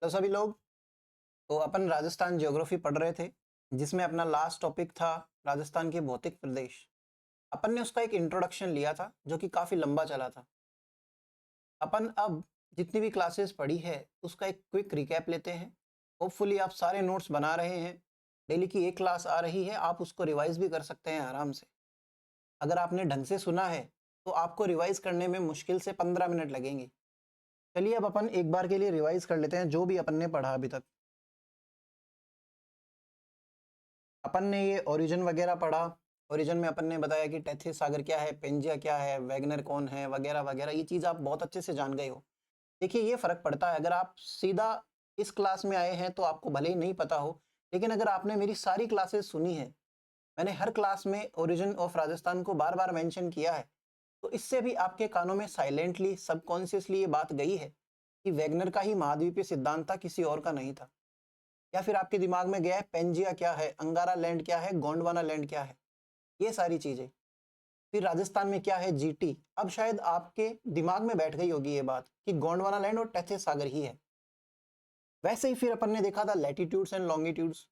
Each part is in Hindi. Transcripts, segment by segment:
तो सभी लोग, तो अपन राजस्थान ज्योग्राफी पढ़ रहे थे, जिसमें अपना लास्ट टॉपिक था राजस्थान के भौतिक प्रदेश। अपन ने उसका एक इंट्रोडक्शन लिया था जो कि काफी लंबा चला था। अपन अब जितनी भी क्लासेस पढ़ी है उसका एक क्विक रिकैप लेते हैं। होपफुली आप सारे नोट्स बना रहे हैं। डेली की एक क्लास आ रही है, आप उसको रिवाइज भी कर सकते हैं आराम से। अगर आपने ढंग से सुना है तो आपको रिवाइज करने में मुश्किल से 15 मिनट लगेंगे। चलिए अब अपन एक बार के लिए रिवाइज कर लेते हैं जो भी अपन ने पढ़ा अभी तक। अपन ने ये ओरिजिन वगैरह पढ़ा। ओरिजिन में अपन ने बताया कि टेथी सागर क्या है, पेंजिया क्या है, वैगनर कौन है, वगैरह वगैरह। ये चीज़ आप बहुत अच्छे से जान गए हो। देखिए ये फर्क पड़ता है, अगर आप सीधा इस क्लास में आए हैं तो आपको भले ही नहीं पता हो, लेकिन अगर आपने मेरी सारी क्लासेस सुनी है, मैंने हर क्लास में ओरिजिन ऑफ राजस्थान को बार बार मेंशन किया है, तो इससे भी आपके कानों में साइलेंटली सबकॉन्शियसली ये बात गई है कि वैगनर का ही महाद्वीपीय सिद्धांत था, किसी और का नहीं था। या फिर आपके दिमाग में गया है पेंजिया क्या है, अंगारा लैंड क्या है, गोंडवाना लैंड क्या है, ये सारी चीजें। फिर राजस्थान में क्या है, जीटी। अब शायद आपके दिमाग में बैठ गई होगी ये बात कि गोंडवाना लैंड और टेथे सागर ही है। वैसे ही फिर अपन ने देखा था लैटिट्यूड्स एंड लॉन्गिट्यूड्स,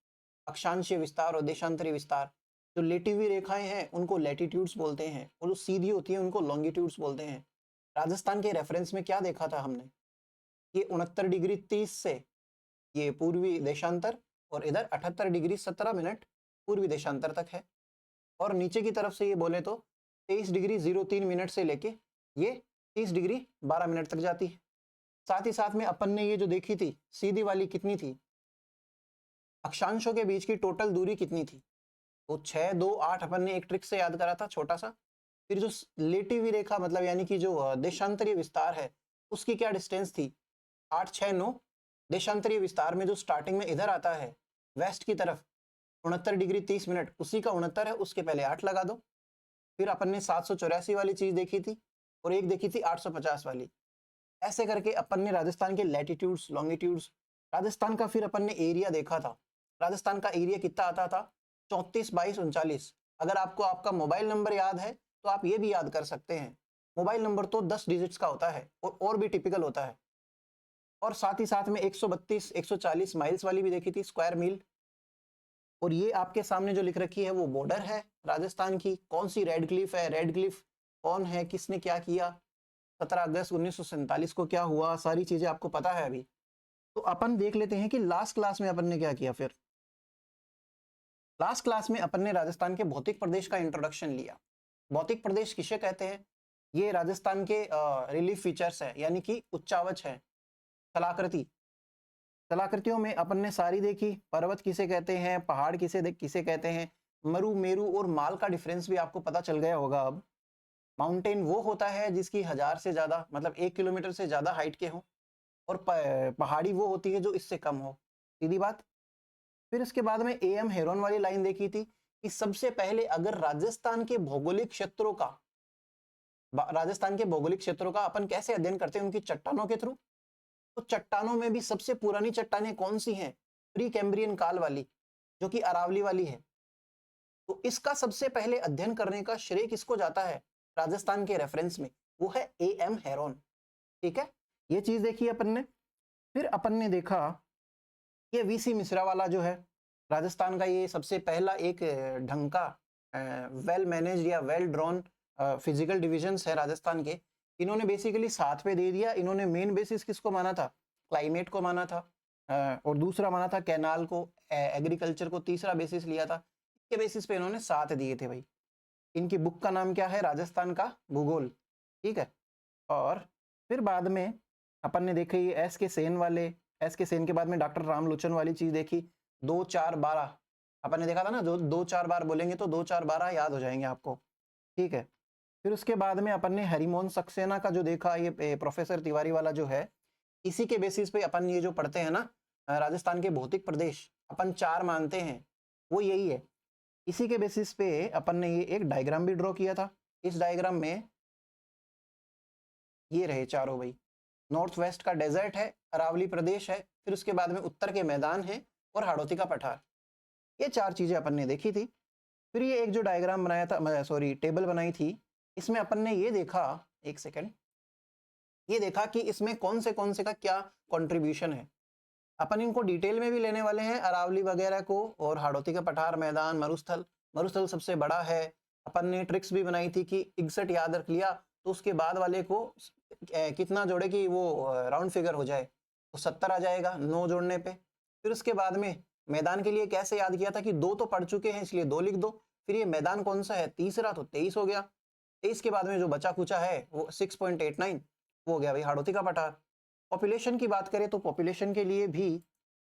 अक्षांशीय विस्तार और देशांतरीय विस्तार। जो लेटी हुई रेखाएं हैं उनको लैटिट्यूड्स बोलते हैं और जो सीधी होती है उनको लॉन्गिट्यूड्स बोलते हैं। राजस्थान के रेफरेंस में क्या देखा था हमने, ये 69 डिग्री 30 से ये पूर्वी देशांतर, और इधर 78 डिग्री 17 मिनट पूर्वी देशांतर तक है। और नीचे की तरफ से ये बोले तो 23 डिग्री 03 मिनट से लेके ये 30 डिग्री 12 मिनट तक जाती है। साथ ही साथ में अपन ने ये जो देखी थी सीधी वाली कितनी थी, अक्षांशों के बीच की टोटल दूरी कितनी थी, तो 6 2 8 अपन ने एक ट्रिक से याद करा था छोटा सा। फिर जो लेटी हुई रेखा मतलब यानी कि जो देशांतरीय विस्तार है उसकी क्या डिस्टेंस थी, 8 6 9। देशांतरीय विस्तार में जो स्टार्टिंग में इधर आता है वेस्ट की तरफ 69 डिग्री 30 मिनट, उसी का 69 है, उसके पहले 8 लगा दो। फिर अपन ने 784 वाली चीज देखी थी और एक देखी थी 850 वाली। ऐसे करके अपन ने राजस्थान के लैटिट्यूड्स लॉन्गिट्यूड्स, राजस्थान का फिर अपन ने एरिया देखा था। राजस्थान का एरिया कितना आता था, 34 22 39। अगर आपको आपका मोबाइल नंबर याद है तो आप ये भी याद कर सकते हैं। मोबाइल नंबर तो 10 डिजिट्स का होता है और भी टिपिकल होता है। और साथ ही साथ में 132 140 माइल्स वाली भी देखी थी, स्क्वायर मील। और ये आपके सामने जो लिख रखी है वो बॉर्डर है राजस्थान की। कौन सी रेड क्लिफ है, रेड क्लिफ कौन है, किसने क्या किया, 17 अगस्त 1947 को क्या हुआ, सारी चीजें आपको पता है अभी। तो अपन देख लेते हैं कि लास्ट क्लास में अपन ने क्या किया। फिर लास्ट क्लास में अपन ने राजस्थान के भौतिक प्रदेश का इंट्रोडक्शन लिया। भौतिक प्रदेश किसे कहते हैं, ये राजस्थान के रिलीफ फीचर्स है, यानी कि उच्चावच है, कलाकृति। कलाकृतियों में अपन ने सारी देखी। पर्वत किसे कहते हैं, पहाड़ किसे किसे कहते हैं, मरु मेरु और माल का डिफरेंस भी आपको पता चल गया होगा अब। माउंटेन वो होता है जिसकी 1000 से ज्यादा मतलब 1 किलोमीटर से ज्यादा हाइट के हो, और पहाड़ी वो होती है जो इससे कम हो, सीधी बात। फिर इसके बाद में एम हेरोन वाली लाइन देखी थी कि सबसे पहले अगर राजस्थान के भौगोलिक क्षेत्रों का अपन कैसे अध्ययन करते हैं, उनकी चट्टानों के थ्रू। तो चट्टानों में भी सबसे पुरानी चट्टानें कौन सी हैं, प्री कैम्ब्रियन काल वाली, जो कि अरावली वाली है। तो इसका सबसे पहले अध्ययन करने का श्रेय किसको जाता है राजस्थान के रेफरेंस में, वो है ए एम हेरोन। ठीक है, ये चीज देखी अपन ने। फिर अपन ने देखा ये वीसी मिश्रा वाला जो है राजस्थान का, ये सबसे पहला एक ढंग का वेल मैनेज या वेल ड्रॉन फिजिकल डिविजन्स है राजस्थान के। इन्होंने बेसिकली 7 पे दे दिया। इन्होंने मेन बेसिस किसको माना था, क्लाइमेट को माना था, और दूसरा माना था कैनाल को, एग्रीकल्चर को तीसरा बेसिस लिया था। इसके बेसिस पे इन्होंने 7 दिए थे भाई। इनकी बुक का नाम क्या है, राजस्थान का भूगोल। ठीक है, और फिर बाद में अपन ने देखी एस के सेन वाले, एस के सेन के बाद में डॉक्टर रामलोचन वाली चीज देखी, 2 4 12। अपन ने देखा था ना, जो 2 4 बार बोलेंगे तो 2 4 12 याद हो जाएंगे आपको। ठीक है, फिर उसके बाद में अपन ने हरिमोहन सक्सेना का जो देखा, ये प्रोफेसर तिवारी वाला जो है, इसी के बेसिस पे अपन ये जो पढ़ते हैं ना राजस्थान के भौतिक प्रदेश, अपन 4 मानते हैं, वो यही है। इसी के बेसिस पे अपन ने ये एक डायग्राम भी ड्रॉ किया था। इस डायग्राम में ये रहे चारों भाई, नॉर्थ वेस्ट का डेजर्ट है, अरावली प्रदेश है, फिर उसके बाद में उत्तर के मैदान है और हाड़ौती का पठार। ये 4 चीजें अपन ने देखी थी। फिर ये एक जो डायग्राम बनाया था, सॉरी टेबल बनाई थी, इसमें अपन ने ये देखा, एक सेकेंड, ये देखा कि इसमें कौन से का क्या कंट्रीब्यूशन है। अपन इनको डिटेल में भी लेने वाले हैं, अरावली वगैरह को, और हाड़ौती का पठार मैदान, मरुस्थल। मरुस्थल सबसे बड़ा है। अपन ने ट्रिक्स भी बनाई थी कि 61 याद रख लिया तो उसके बाद वाले को कितना जोड़े कि वो राउंड फिगर हो जाए, तो 70 आ जाएगा 9 जोड़ने पे। फिर उसके बाद में मैदान के लिए कैसे याद किया था कि 2 तो पढ़ चुके हैं इसलिए 2 लिख दो। फिर ये मैदान कौन सा है, तीसरा, तो 23 हो गया। 23 के बाद में जो बचा कुचा है वो 6.89, वो हो गया भाई हाड़ौती का पठार। पॉपुलेशन की बात करें तो पॉपुलेशन के लिए भी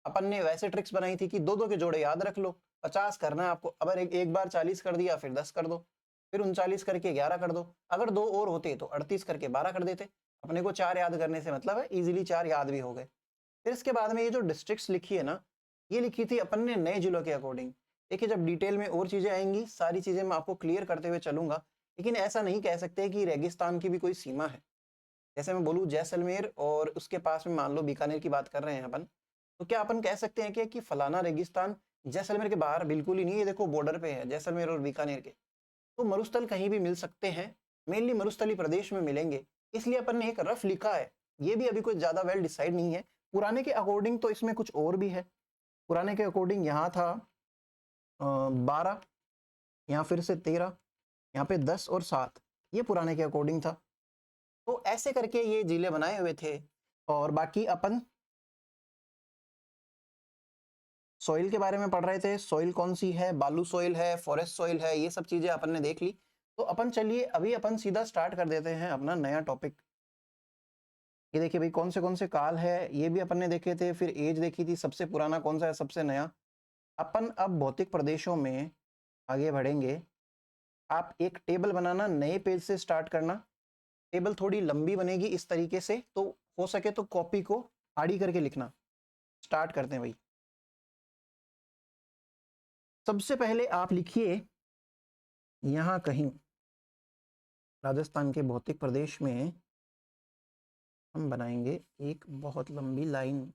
अपन ने वैसे ट्रिक्स बनाई थी कि 2-2 के जोड़े याद रख लो। 50 करना है आपको, अगर एक बार 40 कर दिया फिर 10 कर दो, फिर 39 करके 11 कर दो, अगर 2 और होते तो 38 करके 12 कर देते। अपने को 4 याद करने से मतलब है, इजीली 4 याद भी हो गए। फिर इसके बाद में ये जो डिस्ट्रिक्ट्स लिखी है ना, ये लिखी थी अपन ने नए जिलों के अकॉर्डिंग। देखिए जब डिटेल में और चीजें आएंगी, सारी चीजें मैं आपको क्लियर करते हुए चलूंगा, लेकिन ऐसा नहीं कह सकते कि रेगिस्तान की भी कोई सीमा है। जैसे मैं बोलूँ जैसलमेर और उसके पास में मान लो बीकानेर की बात कर रहे हैं अपन, तो क्या अपन कह सकते हैं कि फलाना रेगिस्तान जैसलमेर के बाहर? बिल्कुल ही नहीं, ये देखो बॉर्डर पे है जैसलमेर और बीकानेर के। तो मरुस्थल कहीं भी मिल सकते हैं, मेनली मरुस्थली प्रदेश में मिलेंगे, इसलिए अपन ने एक रफ लिखा है। ये भी अभी कुछ ज्यादा वेल डिसाइड नहीं है। पुराने के अकॉर्डिंग तो इसमें कुछ और भी है। पुराने के अकॉर्डिंग यहाँ था 12, यहाँ फिर से 13, यहाँ पे 10 और 7, ये पुराने के अकॉर्डिंग था। तो ऐसे करके ये जिले बनाए हुए थे। और बाकी अपन सॉइल के बारे में पढ़ रहे थे, सॉइल कौन सी है, बालू सॉइल है, फॉरेस्ट सॉइल है, ये सब चीजें अपन ने देख ली। तो अपन चलिए अभी अपन सीधा स्टार्ट कर देते हैं अपना नया टॉपिक। ये देखिए भाई कौन से काल है, ये भी अपन ने देखे थे। फिर एज देखी थी, सबसे पुराना कौन सा है, सबसे नया। अपन अब भौतिक प्रदेशों में आगे बढ़ेंगे। आप एक टेबल बनाना, नए पेज से स्टार्ट करना। टेबल थोड़ी लंबी बनेगी इस तरीके से, तो हो सके तो कॉपी को आड़ी करके लिखना। स्टार्ट करते हैं भाई। सबसे पहले आप लिखिए यहां कहीं राजस्थान के भौतिक प्रदेश में हम बनाएंगे एक बहुत लंबी लाइन,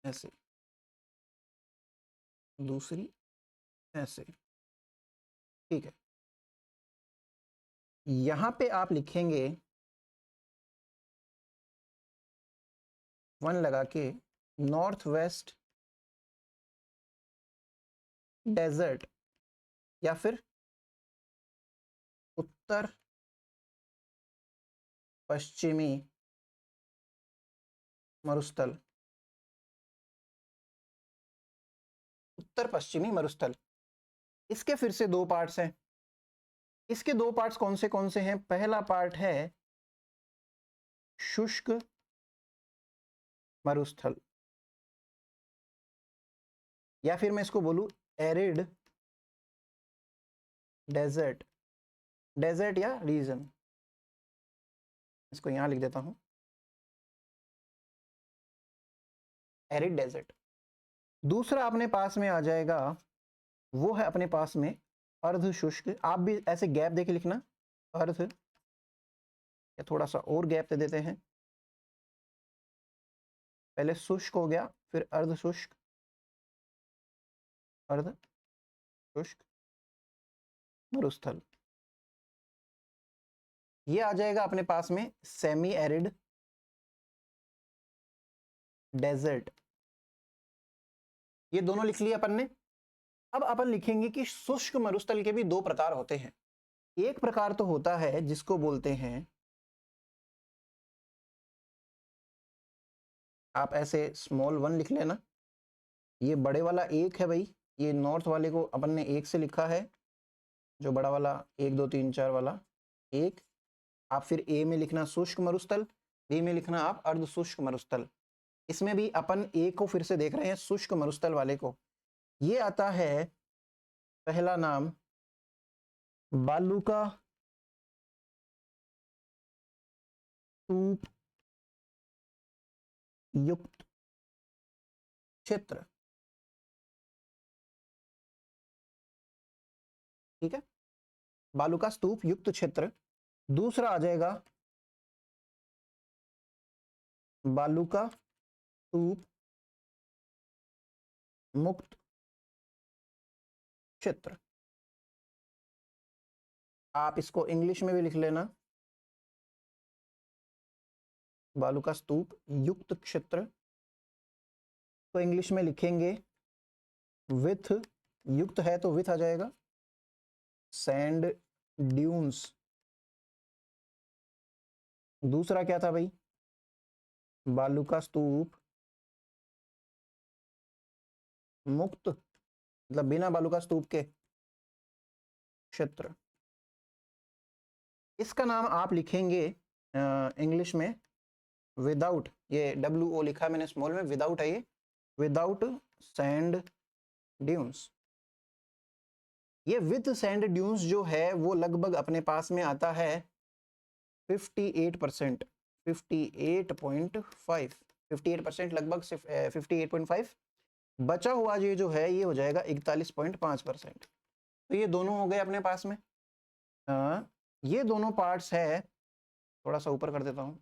ऐसे, दूसरी ऐसे, ठीक है। यहां पे आप लिखेंगे 1 लगा के नॉर्थ वेस्ट डेजर्ट, या फिर उत्तर पश्चिमी मरुस्थल। उत्तर पश्चिमी मरुस्थल। इसके फिर से 2 पार्ट्स हैं। इसके 2 पार्ट्स कौन से हैं? पहला पार्ट है शुष्क मरुस्थल, या फिर मैं इसको बोलूं एरिड डेजर्ट, डेजर्ट या रीजन। इसको यहां लिख देता हूं, एरिड डेजर्ट। दूसरा अपने पास में आ जाएगा, वो है अपने पास में अर्ध शुष्क। आप भी ऐसे गैप देके लिखना, अर्ध, या थोड़ा सा और गैप दे देते हैं। पहले शुष्क हो गया, फिर अर्ध शुष्क, अर्ध शुष्क मरुस्थल। ये आ जाएगा अपने पास में सेमी एरिड डेजर्ट। ये दोनों लिख लिया अपन ने। अब अपन लिखेंगे कि शुष्क मरुस्थल के भी 2 प्रकार होते हैं। एक प्रकार तो होता है जिसको बोलते हैं, आप ऐसे स्मॉल 1 लिख लेना। ये बड़े वाला 1 है भाई, ये नॉर्थ वाले को अपन ने 1 से लिखा है, जो बड़ा वाला 1 2 3 4 वाला 1। आप फिर ए में लिखना शुष्क मरुस्थल, बी में लिखना आप अर्ध शुष्क मरुस्थल। इसमें भी अपन ए को फिर से देख रहे हैं, शुष्क मरुस्थल वाले को। ये आता है पहला नाम बालू का स्तूप युक्त क्षेत्र, ठीक है, बालू का स्तूप युक्त क्षेत्र। दूसरा आ जाएगा बालू का स्तूप मुक्त क्षेत्र। आप इसको इंग्लिश में भी लिख लेना, बालू का स्तूप युक्त क्षेत्र। तो इंग्लिश में लिखेंगे विथ, युक्त है तो विथ आ जाएगा, सैंड ड्यून्स। दूसरा क्या था भाई, बालू का स्तूप मुक्त, मतलब बिना बालू का स्तूप के क्षेत्र। इसका नाम आप लिखेंगे इंग्लिश में विदाउट, ये WO लिखा है मैंने स्मॉल में, विदाउट है ये, विदाउट सैंड ड्यून्स। ये विद सैंड ड्यून्स जो है वो लगभग अपने पास में आता है 58%, 58.5, 58% लगभग 58.5। बचा हुआ ये जो है ये हो जाएगा 41.5%। तो ये दोनों हो गए अपने पास में। ये दोनों पार्ट्स है, थोड़ा सा ऊपर कर देता हूं,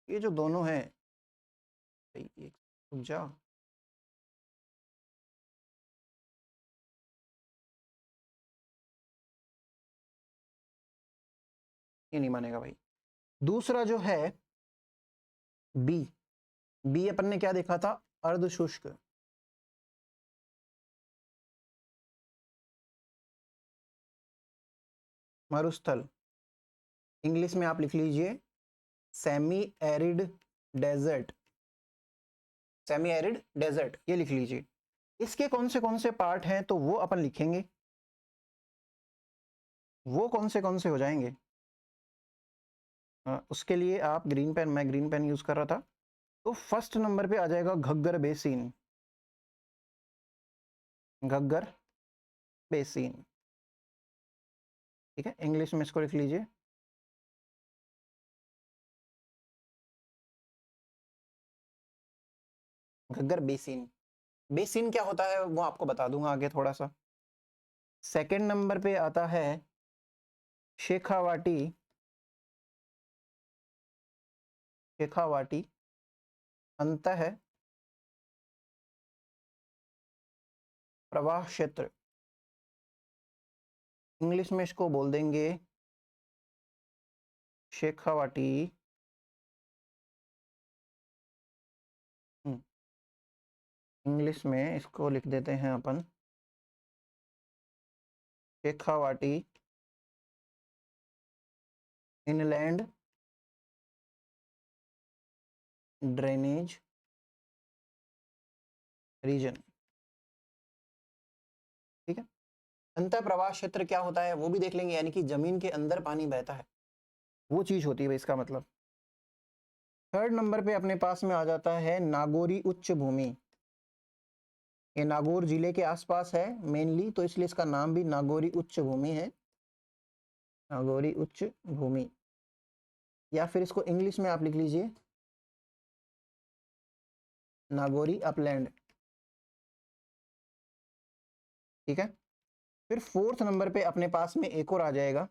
ये जो दोनों है, रुक जा, ये नहीं मानेगा भाई। दूसरा जो है बी, बी अपन ने क्या देखा था, अर्ध शुष्क, मरुस्थल। इंग्लिश में आप लिख लीजिए semi arid desert, semi arid desert, ये लिख लीजिए। इसके कौन से पार्ट हैं तो वो अपन लिखेंगे, वो कौन से हो जाएंगे। उसके लिए आप ग्रीन पेन, मैं ग्रीन पेन यूज कर रहा था, तो फर्स्ट नंबर पे आ जाएगा घग्गर बेसिन, घग्गर बेसिन, ठीक है। इंग्लिश में इसको लिख लीजिए घग्गर बेसिन। बेसिन क्या होता है वो आपको बता दूंगा आगे थोड़ा सा। सेकंड नंबर पे आता है शेखावाटी, शेखावाटी अंतः प्रवाह क्षेत्र। इंग्लिश में इसको बोल देंगे शेखावाटी इंग्लिश में इसको लिख देते हैं अपन शेखावाटी इनलैंड ड्रेनेज रीजन, ठीक है। अंतः प्रवाह क्षेत्र क्या होता है वो भी देख लेंगे, यानी कि जमीन के अंदर पानी बहता है, वो चीज होती है इसका मतलब। थर्ड नंबर पे अपने पास में आ जाता है नागौरी उच्च भूमि। ये नागौर जिले के आसपास है मेनली, तो इसलिए इसका नाम भी नागौरी उच्च भूमि है, नागौरी उच्च भूमि। या फिर इसको इंग्लिश में आप लिख लीजिए नागौरी अपलैंड, ठीक है। फिर फोर्थ नंबर पे अपने पास में एक और आ जाएगा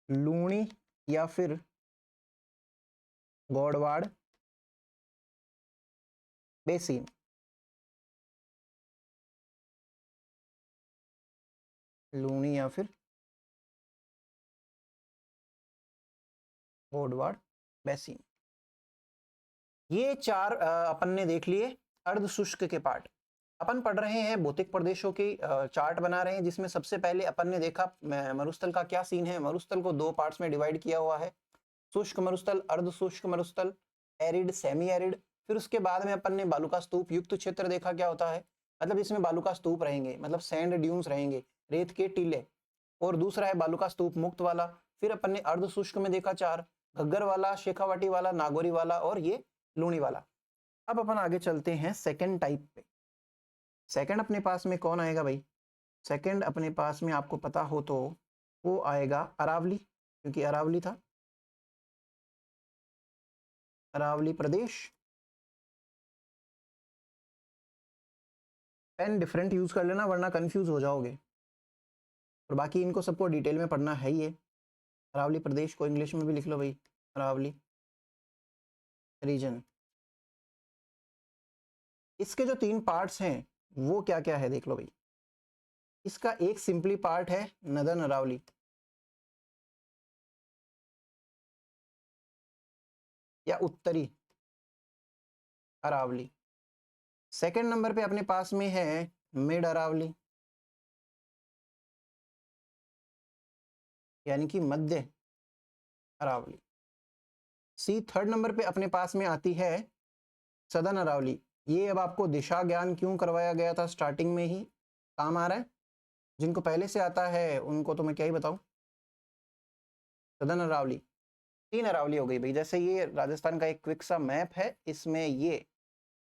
लूणी या फिर गौड़वाड़ बेसिन, लूणी या फिर गौड़वाड़ बेसिन। ये चार अपन ने देख लिए अर्ध शुष्क के पार्ट। अपन पढ़ रहे हैं भौतिक प्रदेशों की चार्ट बना रहे हैं, जिसमें सबसे पहले अपन ने देखा मरुस्थल का क्या सीन है। मरुस्थल को दो पार्ट्स में डिवाइड किया हुआ है, शुष्क मरुस्थल, अर्ध शुष्क मरुस्थल, एरिड, सेमी एरिड। फिर उसके बाद में अपन ने बालू का स्तूप युक्त क्षेत्र देखा क्या होता है, मतलब इसमें बालू का स्तूप रहेंगे, मतलब सैंड ड्यून्स रहेंगे, रेत के टीले। और दूसरा है बालू का स्तूप मुक्त वाला। फिर अपन ने अर्ध शुष्क में देखा चार, घग्गर वाला, शेखावाटी वाला, नागौरी वाला और ये लूणी वाला। अब अपन आगे चलते हैं सेकंड टाइप पे। सेकंड अपने पास में कौन आएगा भाई, सेकंड अपने पास में आपको पता हो तो वो आएगा अरावली, क्योंकि अरावली था, अरावली प्रदेश। पेन डिफरेंट यूज कर लेना वरना कंफ्यूज हो जाओगे, और बाकी इनको सबको डिटेल में पढ़ना है ही है। अरावली प्रदेश को इंग्लिश में भी लिख लो भाई, अरावली रीजन। इसके जो तीन पार्ट्स हैं वो क्या क्या है देख लो भाई। इसका एक सिंपली पार्ट है नदन अरावली, या उत्तरी अरावली। सेकंड नंबर पे अपने पास में है मिड अरावली, यानी कि मध्य अरावली। सी थर्ड नंबर पे अपने पास में आती है सदर्न अरावली। ये अब आपको दिशा ज्ञान क्यों करवाया गया था स्टार्टिंग में ही काम आ रहा है, जिनको पहले से आता है उनको तो मैं क्या ही बताऊं। सदर्न अरावली, 3 अरावली हो गई भाई। जैसे ये राजस्थान का एक क्विक सा मैप है, इसमें ये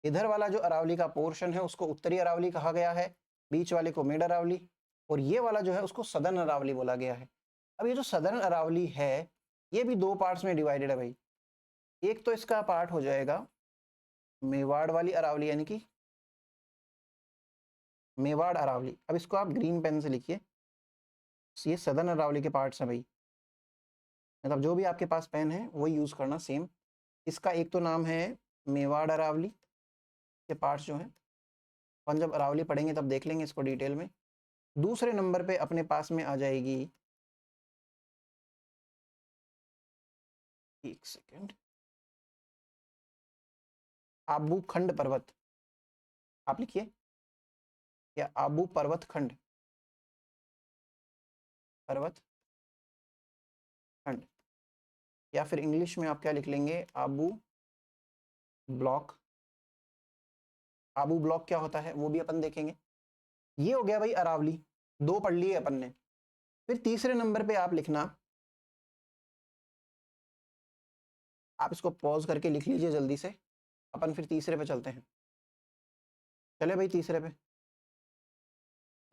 इधर वाला जो अरावली का पोर्शन है उसको उत्तरी अरावली कहा गया है, बीच वाले को मिड अरावली, और ये वाला जो है उसको सदर्न अरावली बोला गया है। अब ये जो सदर्न अरावली है ये भी 2 पार्ट्स में डिवाइडेड है भाई। एक तो इसका पार्ट हो जाएगा मेवाड़ वाली अरावली, यानी कि मेवाड़ अरावली। अब इसको आप ग्रीन पेन से लिखिए, ये सदर्न अरावली के पार्ट्स हैं भाई। मतलब जो भी आपके पास पेन है वही यूज़ करना सेम। इसका एक तो नाम है मेवाड़ अरावली के पार्ट्स जो हैं, अपन जब अरावली पढ़ेंगे तब देख लेंगे इसको डिटेल में। दूसरे नंबर पे अपने पास में आ जाएगी, एक सेकेंड, आबू खंड पर्वत। आप लिखिए, या आबू पर्वत खंड, पर्वत खंड, या फिर इंग्लिश में आप क्या लिख लेंगे, आबू ब्लॉक। आबू ब्लॉक क्या होता है वो भी अपन देखेंगे। ये हो गया भाई अरावली, 2 पढ़ लिए अपन ने। फिर तीसरे नंबर पे आप लिखना, आप इसको पॉज करके लिख लीजिए जल्दी से, अपन फिर तीसरे पे चलते हैं। चले भाई तीसरे पे।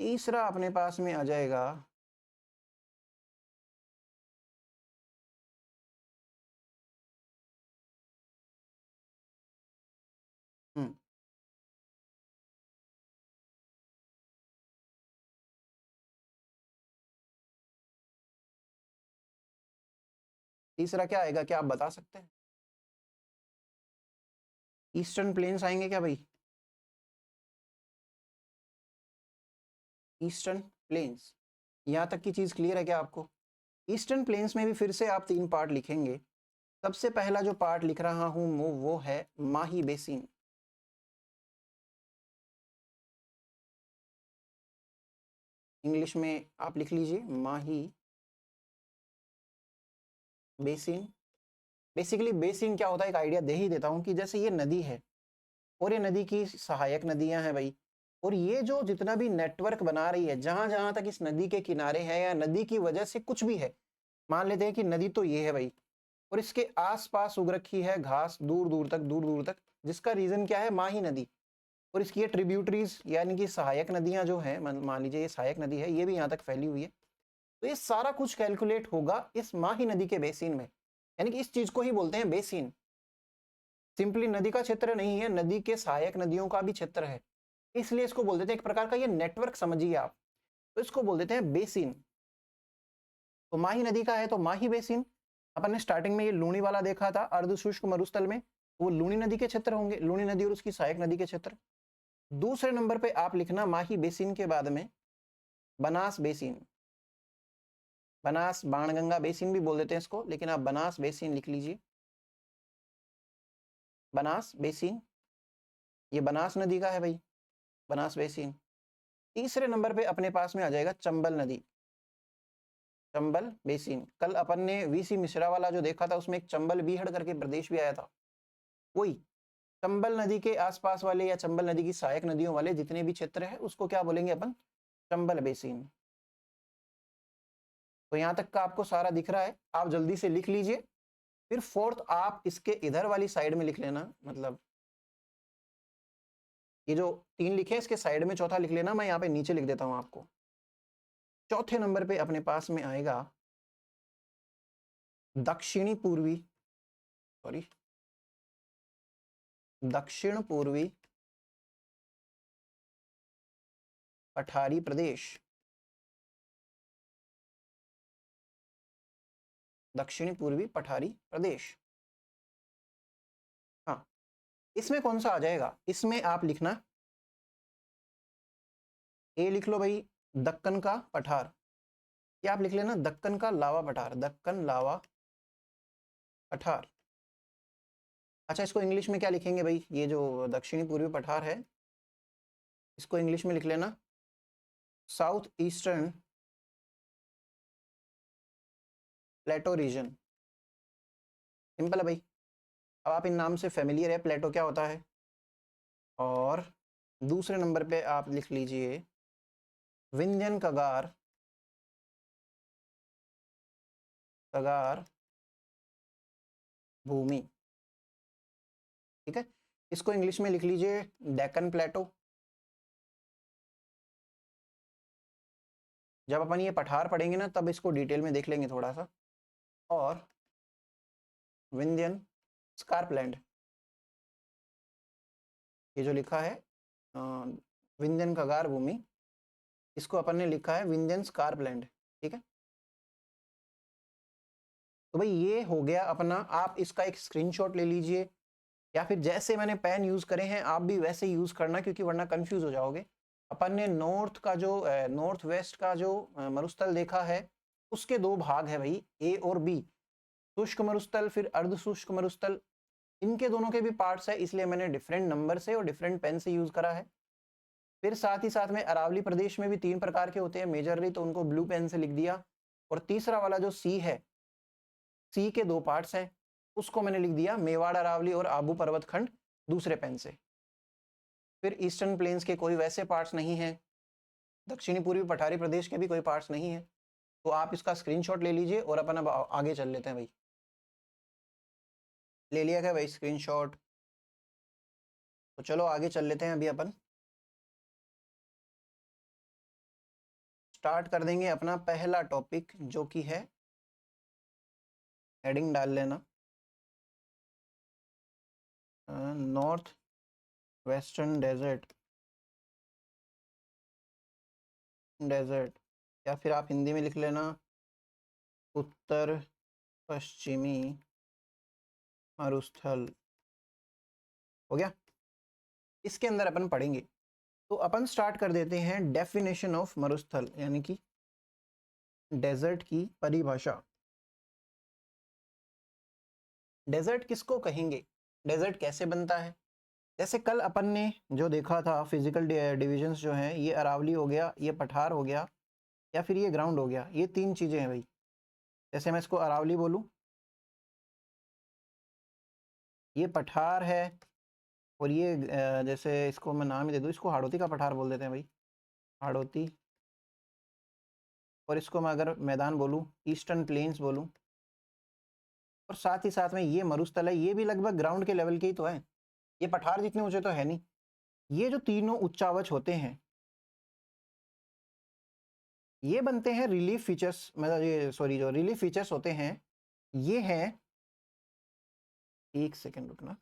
तीसरा अपने पास में आ जाएगा हम्म तीसरा क्या आएगा, क्या आप बता सकते हैं? ईस्टर्न प्लेन्स आएंगे क्या भाई? ईस्टर्न प्लेन्स, यहाँ तक की चीज़ क्लियर है क्या आपको? ईस्टर्न प्लेन्स में भी फिर से आप 3 पार्ट लिखेंगे। सबसे पहला जो पार्ट लिख रहा हूँ वो है माही बेसिन। इंग्लिश में आप लिख लीजिए माही बेसिन। बेसिकली बेसिन क्या होता है एक आइडिया दे ही देता हूँ, कि जैसे ये नदी है और ये नदी की सहायक नदियां हैं भाई, और ये जो जितना भी नेटवर्क बना रही है, जहां जहां तक इस नदी के किनारे है या नदी की वजह से कुछ भी है, मान लेते हैं कि नदी तो ये है भाई, और इसके आसपास उग रखी है घास दूर दूर तक, दूर दूर तक, जिसका रीजन क्या है, माही नदी। और इसकी ये ट्रिब्यूटरीज यानी कि सहायक नदियां जो है, मान लीजिए ये सहायक नदी है, ये भी यहाँ तक फैली हुई है। तो ये सारा कुछ कैलकुलेट होगा इस माही नदी के बेसिन में, यानी कि इस चीज को ही बोलते हैं बेसिन। सिंपली नदी का क्षेत्र नहीं है, नदी के सहायक नदियों का भी क्षेत्र है, इसलिए इसको बोल देते हैं, एक प्रकार का ये नेटवर्क समझिए आप, तो इसको बोल देते हैं बेसिन। तो माही नदी का है तो माही बेसिन। अपन ने स्टार्टिंग में ये लूणी वाला देखा था अर्ध शुष्क मरुस्थल में, वो लूणी नदी के क्षेत्र होंगे, लूणी नदी और उसकी सहायक नदी के क्षेत्र। दूसरे नंबर पे आप लिखना माही बेसिन के बाद में बनास बेसिन। बनास बाणगंगा बेसिन भी बोल देते हैं इसको, लेकिन आप बनास बेसिन लिख लीजिए, बनास बेसिन। ये बनास नदी का है भाई, बनास बेसिन। तीसरे नंबर पे अपने पास में आ जाएगा चंबल नदी, चंबल बेसिन। कल अपन ने वीसी मिश्रा वाला जो देखा था उसमें एक चंबल बीहड़ करके प्रदेश भी आया था, वही चंबल नदी के आसपास वाले या चंबल नदी की सहायक नदियों वाले जितने भी क्षेत्र है उसको क्या बोलेंगे अपन, चंबल बेसिन। तो यहां तक का आपको सारा दिख रहा है, आप जल्दी से लिख लीजिए। फिर फोर्थ आप इसके इधर वाली साइड में लिख लेना, मतलब ये जो 3 लिखे इसके साइड में चौथा लिख लेना, मैं यहाँ पे नीचे लिख देता हूँ आपको। चौथे नंबर पे अपने पास में आएगा दक्षिणी पूर्वी, सॉरी दक्षिण पूर्वी पठारी प्रदेश। दक्षिणी पूर्वी पठारी प्रदेश, हाँ। इसमें कौन सा आ जाएगा, इसमें आप लिखना ए लिख लो भाई, दक्कन का पठार, या आप लिख लेना दक्कन का लावा पठार, दक्कन लावा पठार। अच्छा, इसको इंग्लिश में क्या लिखेंगे भाई? ये जो दक्षिणी पूर्वी पठार है, इसको इंग्लिश में लिख लेना south eastern plateau region. Simple है भाई। अब आप इन नाम से फेमिलियर है, प्लेटो क्या होता है। और दूसरे नंबर पे आप लिख लीजिए विंध्यन कगार, कगार भूमि। ठीक है, इसको इंग्लिश में लिख लीजिए डेक्कन प्लेटो। जब अपन ये पठार पढ़ेंगे ना, तब इसको डिटेल में देख लेंगे थोड़ा सा। और विंध्यन स्कार्पलैंड, ये जो लिखा है विंध्यन कगार भूमि, इसको अपन ने लिखा है विंध्यन स्कार्पलैंड। ठीक है, तो भाई ये हो गया अपना। आप इसका एक स्क्रीनशॉट ले लीजिए, या फिर जैसे मैंने पेन यूज करे हैं आप भी वैसे यूज करना, क्योंकि वरना कंफ्यूज हो जाओगे। अपन ने नॉर्थ का जो नॉर्थ वेस्ट का जो मरुस्थल देखा है, उसके दो भाग है भाई, ए और बी। शुष्क मरुस्थल फिर अर्ध शुष्क मरुस्थल, इनके दोनों के भी पार्ट्स है, इसलिए मैंने डिफरेंट नंबर से और डिफरेंट पेन से यूज करा है। फिर साथ ही साथ में अरावली प्रदेश में भी 3 प्रकार के होते हैं मेजरली, तो उनको ब्लू पेन से लिख दिया। और तीसरा वाला जो सी है, सी के 2 पार्ट्स हैं, उसको मैंने लिख दिया मेवाड़ अरावली और आबू पर्वत खंड दूसरे पेन से। फिर ईस्टर्न प्लेन्स के कोई वैसे पार्ट्स नहीं हैं, दक्षिणी पूर्वी पठारी प्रदेश के भी कोई पार्ट्स नहीं है। तो आप इसका स्क्रीनशॉट ले लीजिए और अपन अब आगे चल लेते हैं भाई। ले लिया क्या भाई स्क्रीनशॉट? तो चलो आगे चल लेते हैं अभी अपन। स्टार्ट कर देंगे अपना पहला टॉपिक, जो कि है, हेडिंग डाल लेना, नॉर्थ वेस्टर्न डेजर्ट, डेजर्ट, या फिर आप हिंदी में लिख लेना उत्तर पश्चिमी मरुस्थल। हो गया। इसके अंदर अपन पढ़ेंगे, तो अपन स्टार्ट कर देते हैं डेफिनेशन ऑफ मरुस्थल, यानी कि डेजर्ट की परिभाषा। डेजर्ट किसको कहेंगे, डेजर्ट कैसे बनता है? जैसे कल अपन ने जो देखा था फिजिकल डिविजन्स जो हैं, ये अरावली हो गया, ये पठार हो गया, या फिर ये ग्राउंड हो गया। ये 3 चीज़ें हैं भाई। जैसे मैं इसको अरावली बोलूँ, ये पठार है, और ये जैसे इसको मैं नाम ही दे दूँ, इसको हाड़ौती का पठार बोल देते हैं भाई, हाड़ौती। और इसको मैं अगर मैदान बोलूँ, ईस्टर्न प्लेन्स बोलूँ। और साथ ही साथ में ये मरुस्थल है, ये भी लगभग ग्राउंड के लेवल के ही तो है, ये पठार जितने ऊंचे तो है नहीं। ये जो तीनों उच्चावच होते हैं, ये बनते हैं रिलीफ फीचर्स, मतलब ये सॉरी, जो रिलीफ फीचर्स होते हैं ये हैं, एक सेकेंड रुकना,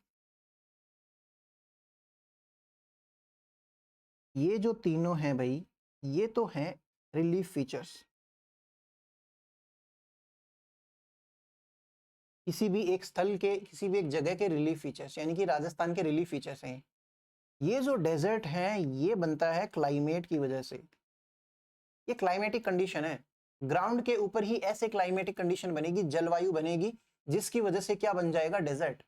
ये जो तीनों हैं भाई, ये तो हैं रिलीफ फीचर्स। किसी भी एक स्थल के, किसी भी एक जगह के रिलीफ फीचर्स, यानी कि राजस्थान के रिलीफ फीचर्स हैं। ये जो डेजर्ट है, ये बनता है क्लाइमेट की वजह से। ये क्लाइमेटिक कंडीशन है, ग्राउंड के ऊपर ही ऐसे क्लाइमेटिक कंडीशन बनेगी, जलवायु बनेगी, जिसकी वजह से क्या बन जाएगा, डेजर्ट।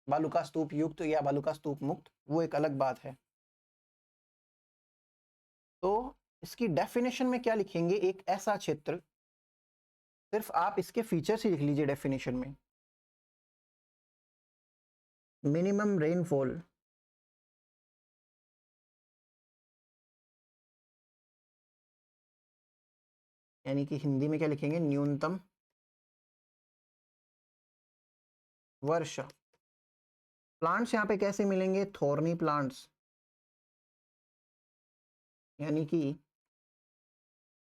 बालुका स्तूप युक्त या बालुका स्तूप मुक्त, वो एक अलग बात है। तो इसकी डेफिनेशन में क्या लिखेंगे, एक ऐसा क्षेत्र, सिर्फ आप इसके फीचर्स ही लिख लीजिए डेफिनेशन में। मिनिमम रेनफॉल, यानी कि हिंदी में क्या लिखेंगे, न्यूनतम वर्षा। प्लांट्स यहाँ पे कैसे मिलेंगे, थोर्नी प्लांट्स, यानी कि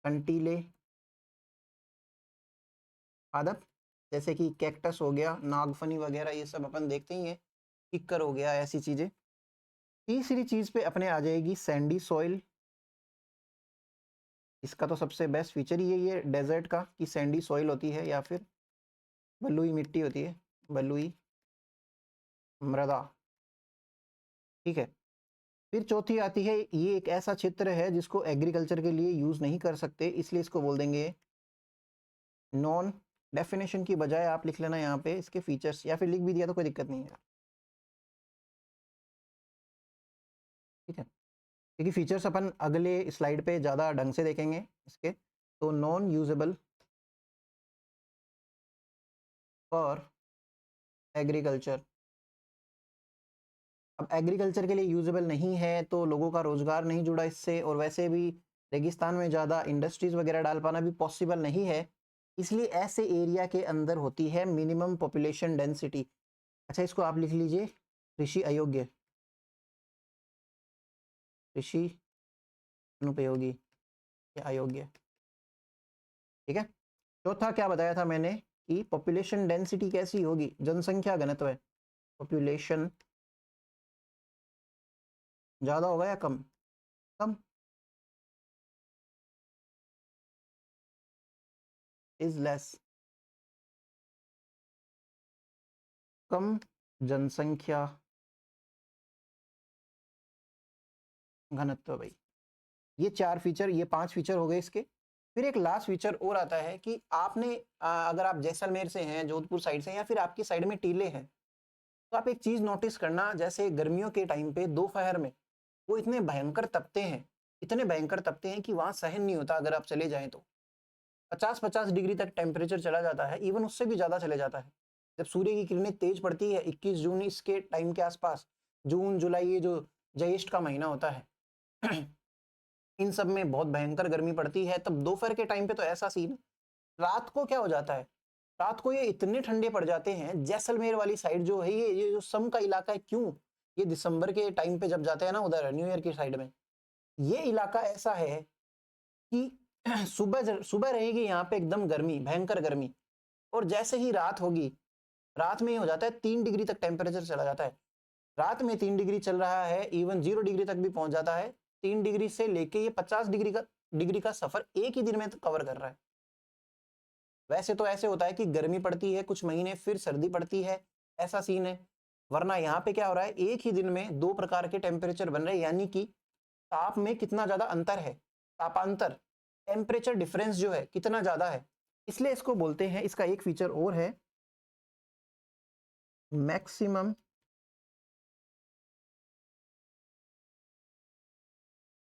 कंटीले पादप, जैसे कि कैक्टस हो गया, नागफनी वगैरह, ये सब अपन देखते ही हैं, किक्कर हो गया, ऐसी चीजें। तीसरी चीज पे अपने आ जाएगी सैंडी सॉइल। इसका तो सबसे बेस्ट फीचर ही ये डेजर्ट का, कि सैंडी सॉइल होती है, या फिर बलुई मिट्टी होती है, बलुई मृदा। ठीक है। फिर चौथी आती है, ये एक ऐसा क्षेत्र है जिसको एग्रीकल्चर के लिए यूज नहीं कर सकते, इसलिए इसको बोल देंगे नॉन। डेफिनेशन की बजाय आप लिख लेना यहाँ पे इसके फीचर्स, या फिर लिख भी दिया तो कोई दिक्कत नहीं है। ठीक है, क्योंकि फीचर्स अपन अगले स्लाइड पे ज़्यादा ढंग से देखेंगे इसके। तो नॉन यूजेबल फॉर एग्रीकल्चर। अब एग्रीकल्चर के लिए यूजेबल नहीं है तो लोगों का रोजगार नहीं जुड़ा इससे, और वैसे भी रेगिस्तान में ज़्यादा इंडस्ट्रीज वगैरह डाल पाना भी पॉसिबल नहीं है, इसलिए ऐसे एरिया के अंदर होती है मिनिमम पॉपुलेशन डेंसिटी। अच्छा, इसको आप लिख लीजिए कृषि अयोग्य, कृषि अनुपयोगी या अयोग्य। ठीक है, चौथा क्या बताया था मैंने कि पॉपुलेशन डेंसिटी कैसी होगी, जनसंख्या घनत्व है, पॉपुलेशन ज़्यादा होगा या कम, कम, इज लेस, कम जनसंख्या घनत्व। भाई ये 4 फीचर, ये 5 फीचर हो गए इसके। फिर एक लास्ट फीचर और आता है कि आपने अगर आप जैसलमेर से हैं, जोधपुर साइड से, या फिर आपकी साइड में टीले हैं, तो आप एक चीज नोटिस करना, जैसे गर्मियों के टाइम पे दोपहर में वो इतने भयंकर तपते हैं, इतने भयंकर तपते हैं कि वहां सहन नहीं होता। अगर आप चले जाएं तो 50-50 डिग्री तक टेम्परेचर चला जाता है, इवन उससे भी ज्यादा चले जाता है। जब सूर्य की किरणें तेज पड़ती है 21 जून इसके टाइम के आसपास, जून जुलाई, ये जो ज्येष्ठ का महीना होता है इन सब में बहुत भयंकर गर्मी पड़ती है। तब दोपहर के टाइम पे तो ऐसा सीन, रात को क्या हो जाता है, रात को ये इतने ठंडे पड़ जाते हैं। जैसलमेर वाली साइड जो है, ये जो सम का इलाका है, क्यों, ये दिसंबर के टाइम पे जब जाते हैं ना उधर न्यू ईयर की साइड में, ये इलाका ऐसा है कि सुबह सुबह रहेगी यहाँ पे एकदम गर्मी, भयंकर गर्मी, और जैसे ही रात होगी, रात में ही हो जाता है 3 डिग्री तक टेम्परेचर चला जाता है। रात में 3 डिग्री चल रहा है, इवन 0 डिग्री तक भी पहुंच जाता है। 3 डिग्री से लेके ये 50 डिग्री का सफर एक ही दिन में कवर कर रहा है। वैसे तो ऐसे होता है कि गर्मी पड़ती है कुछ महीने, फिर सर्दी पड़ती है, ऐसा सीन है। वरना यहाँ पे क्या हो रहा है, एक ही दिन में 2 प्रकार के टेम्परेचर बन रहे हैं, यानी कि ताप में कितना ज्यादा अंतर है, तापांतर, टेम्परेचर डिफरेंस जो है कितना ज्यादा है। इसलिए इसको बोलते हैं, इसका एक फीचर और है मैक्सिमम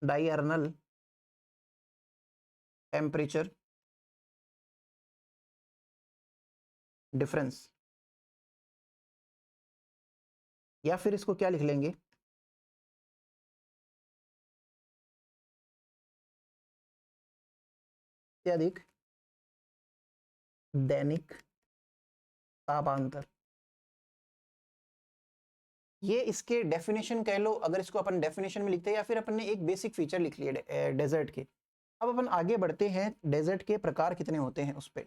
डायरनल टेम्परेचर डिफरेंस, या फिर इसको क्या लिख लेंगे, अत्यधिक दैनिक तापांतर। ये इसके डेफिनेशन कह लो, अगर इसको अपन डेफिनेशन में लिखते हैं, या फिर अपन ने एक बेसिक फीचर लिख लिए डेजर्ट के। अब अपन आगे बढ़ते हैं, डेजर्ट के प्रकार कितने होते हैं उस पर,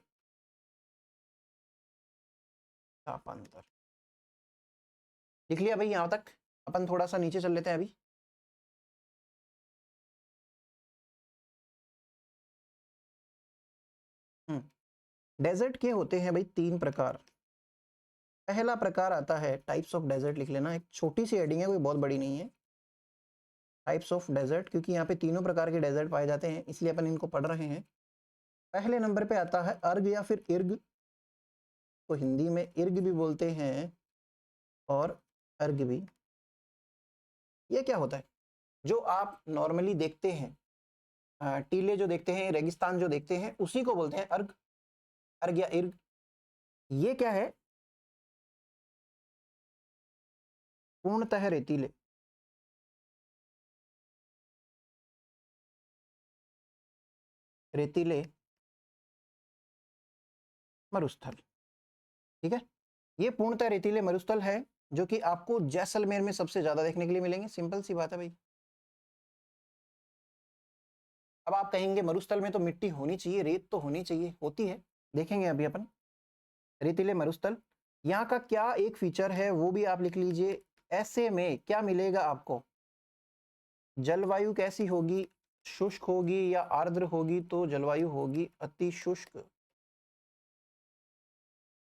तापांतर लिख लिया भाई यहां तक। अपन थोड़ा सा नीचे चल लेते हैं अभी। डेजर्ट के होते हैं भाई 3 प्रकार। पहला प्रकार आता है टाइप्स ऑफ डेजर्ट, लिख लेना, एक छोटी सी हेडिंग है, कोई बहुत बड़ी नहीं है। टाइप्स ऑफ डेजर्ट, क्योंकि यहाँ पे तीनों प्रकार के डेजर्ट पाए जाते हैं, इसलिए अपन इनको पढ़ रहे हैं। पहले नंबर पे आता है अर्ग या फिर इर्ग, तो हिंदी में इर्ग भी बोलते हैं और अर्ग भी। ये क्या होता है, जो आप नॉर्मली देखते हैं, टीले जो देखते हैं, रेगिस्तान जो देखते हैं, उसी को बोलते हैं अर्ग, अर्ग या इर्ग। ये क्या है, पूर्णतः रेतीले, रेतीले मरुस्थल। ठीक है, ये पूर्णतः रेतीले मरुस्थल है, जो कि आपको जैसलमेर में सबसे ज्यादा देखने के लिए मिलेंगे। सिंपल सी बात है भाई। अब आप कहेंगे मरुस्थल में तो मिट्टी होनी चाहिए, रेत तो होनी चाहिए, होती है, देखेंगे अभी अपन। रेतीले मरुस्थल, यहाँ का क्या एक फीचर है वो भी आप लिख लीजिए। ऐसे में क्या मिलेगा आपको, जलवायु कैसी होगी, शुष्क होगी या आर्द्र होगी, तो जलवायु होगी अति शुष्क,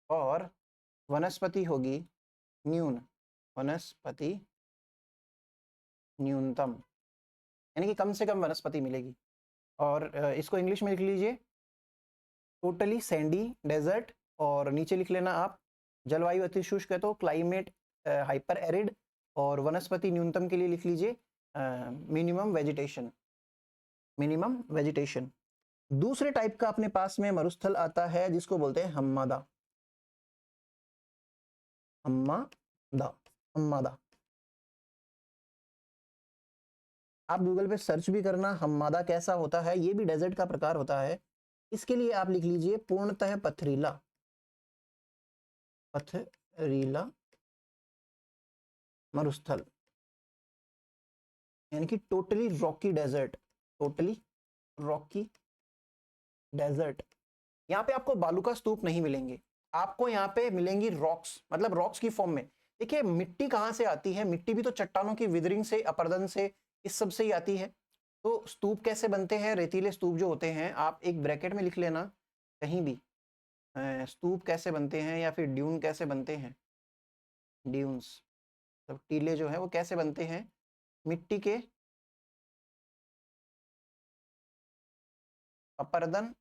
और वनस्पति होगी न्यून, वनस्पति न्यूनतम, यानी कि कम से कम वनस्पति मिलेगी। और इसको इंग्लिश में लिख लीजिए टोटली सैंडी डेजर्ट, और नीचे लिख लेना आप जलवायु अति शुष्क है तो क्लाइमेट हाइपर एरिड, और वनस्पति न्यूनतम के लिए लिख लीजिए मिनिमम वेजिटेशन, मिनिमम वेजिटेशन। दूसरे टाइप का अपने पास में मरुस्थल आता है जिसको बोलते हैं हम्मादा, हम्मादा, हम्मादा। आप गूगल पे सर्च भी करना हम्मादा कैसा होता है, ये भी डेजर्ट का प्रकार होता है। इसके लिए आप लिख लीजिए पूर्णतः पथरीला, पथरीला मरुस्थल, यानी कि totally rocky desert, totally rocky desert. यहाँ पे आपको बालू का स्तूप नहीं मिलेंगे, आपको यहाँ पे मिलेंगी रॉक्स, मतलब रॉक्स की फॉर्म में। देखिए मिट्टी कहाँ से आती है, मिट्टी भी तो चट्टानों की विदरिंग से, अपरदन से, इस सब से ही आती है। तो स्तूप कैसे बनते हैं, रेतीले स्तूप जो होते हैं, आप एक ब्रैकेट में लिख लेना कहीं भी, स्तूप कैसे बनते हैं या फिर ड्यून कैसे बनते हैं, ड्यून्स, तो टीले जो है वो कैसे बनते हैं, मिट्टी के अपरदन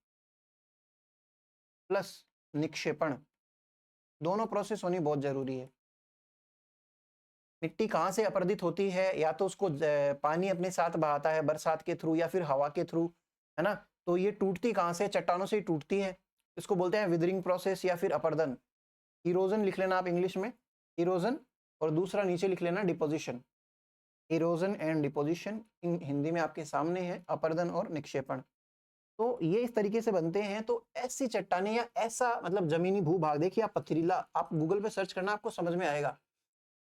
प्लस निक्षेपण, दोनों प्रोसेस होनी बहुत जरूरी है। मिट्टी कहाँ से अपरदित होती है, या तो उसको पानी अपने साथ बहाता है बरसात के थ्रू या फिर हवा के थ्रू, है ना। तो ये टूटती कहाँ से, चट्टानों से ही टूटती है, इसको बोलते हैं विदरिंग प्रोसेस या फिर अपरदन। इरोजन लिख लेना आप इंग्लिश में, इरोजन, और दूसरा नीचे लिख लेना deposition, erosion and deposition Hindi में आपके सामने है, अपरदन और निक्षेपण। तो ये इस तरीके से बनते हैं। तो ऐसी चट्टानें या ऐसा मतलब जमीनी भूभाग, देखिए आप पथरीला, आप गूगल पे सर्च करना आपको समझ में आएगा,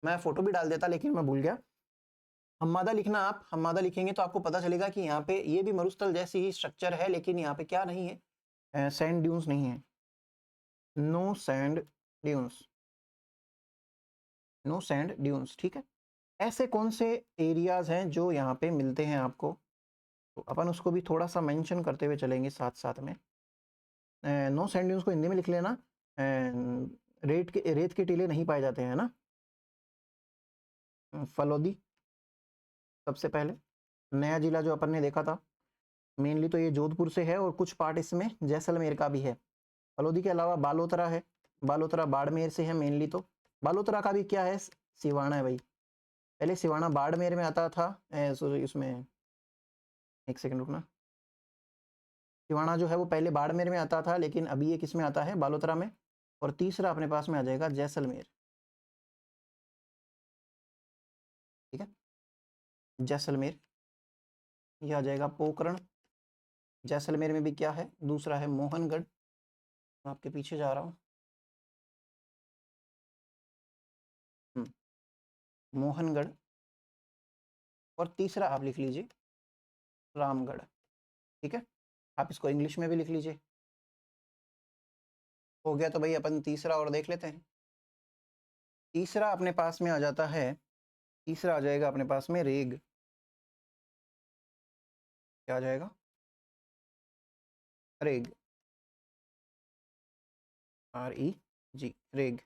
मैं फोटो भी डाल देता लेकिन मैं भूल गया। हम्मादा लिखना, आप हम्मादा लिखेंगे तो आपको पता चलेगा कि यहाँ पे ये भी मरुस्थल जैसी ही स्ट्रक्चर है, लेकिन यहाँ पे क्या नहीं है, सैंड ड्यून्स नहीं है, no sand dunes, no sand dunes, ठीक है। ऐसे कौन से एरियाज हैं जो यहाँ पे मिलते हैं आपको, तो अपन उसको भी थोड़ा सा मेंशन करते हुए चलेंगे साथ साथ में। नो सैंड ड्यून्स को हिंदी में लिख लेना, रेत के टीले नहीं पाए जाते हैं ना। फलोदी सबसे पहले, नया जिला जो अपन ने देखा था, मेनली तो ये जोधपुर से है और कुछ पार्ट इसमें जैसलमेर का भी है। फलोदी के अलावा बालोतरा है, बालोतरा बाड़मेर से है मेनली, तो बालोतरा का भी क्या है, सिवाना है भाई। पहले सिवाना बाड़मेर में आता था, इसमें एक सेकंड रुकना, सिवाना जो है वो पहले बाड़मेर में आता था, लेकिन अभी ये किस में आता है, बालोतरा में। और तीसरा अपने पास में आ जाएगा जैसलमेर, ठीक है, जैसलमेर, ये आ जाएगा पोकरण। जैसलमेर में भी क्या है, दूसरा है मोहनगढ़, आपके पीछे जा रहा हूँ, मोहनगढ़, और तीसरा आप लिख लीजिए रामगढ़, ठीक है। आप इसको इंग्लिश में भी लिख लीजिए। हो गया, तो भाई अपन तीसरा और देख लेते हैं। तीसरा अपने पास में आ जाता है, तीसरा आ जाएगा अपने पास में रेग, क्या आ जाएगा, रेग, REG, रेग।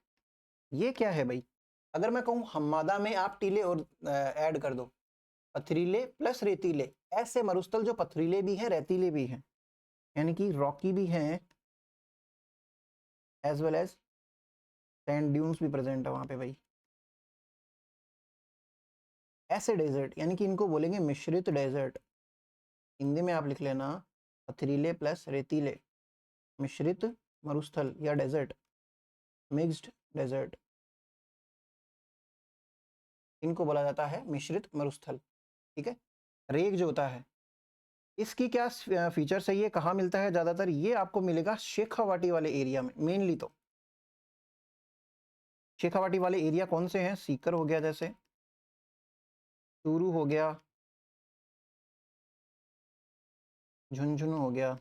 ये क्या है भाई, अगर मैं कहूँ हम्मादा में आप टीले और ऐड कर दो, पथरीले प्लस रेतीले, ऐसे मरुस्थल जो पथरीले भी हैं रेतीले भी हैं, यानी कि रॉकी भी हैं, as well as sand dunes भी प्रेजेंट है वहां पे भाई। ऐसे डेजर्ट यानी कि इनको बोलेंगे मिश्रित डेजर्ट, हिंदी में आप लिख लेना पथरीले प्लस रेतीले, मिश्रित मरुस्थल या डेजर्ट, मिक्स्ड डेजर्ट, इनको बोला जाता है मिश्रित मरुस्थल, ठीक है। रेग जो होता है, इसकी क्या फीचर्स है, ये कहाँ मिलता है ज्यादातर, ये आपको मिलेगा शेखावाटी वाले एरिया में मेनली। तो शेखावाटी वाले एरिया कौन से हैं, सीकर हो गया, जैसे चूरू हो गया, झुंझुनू हो गया,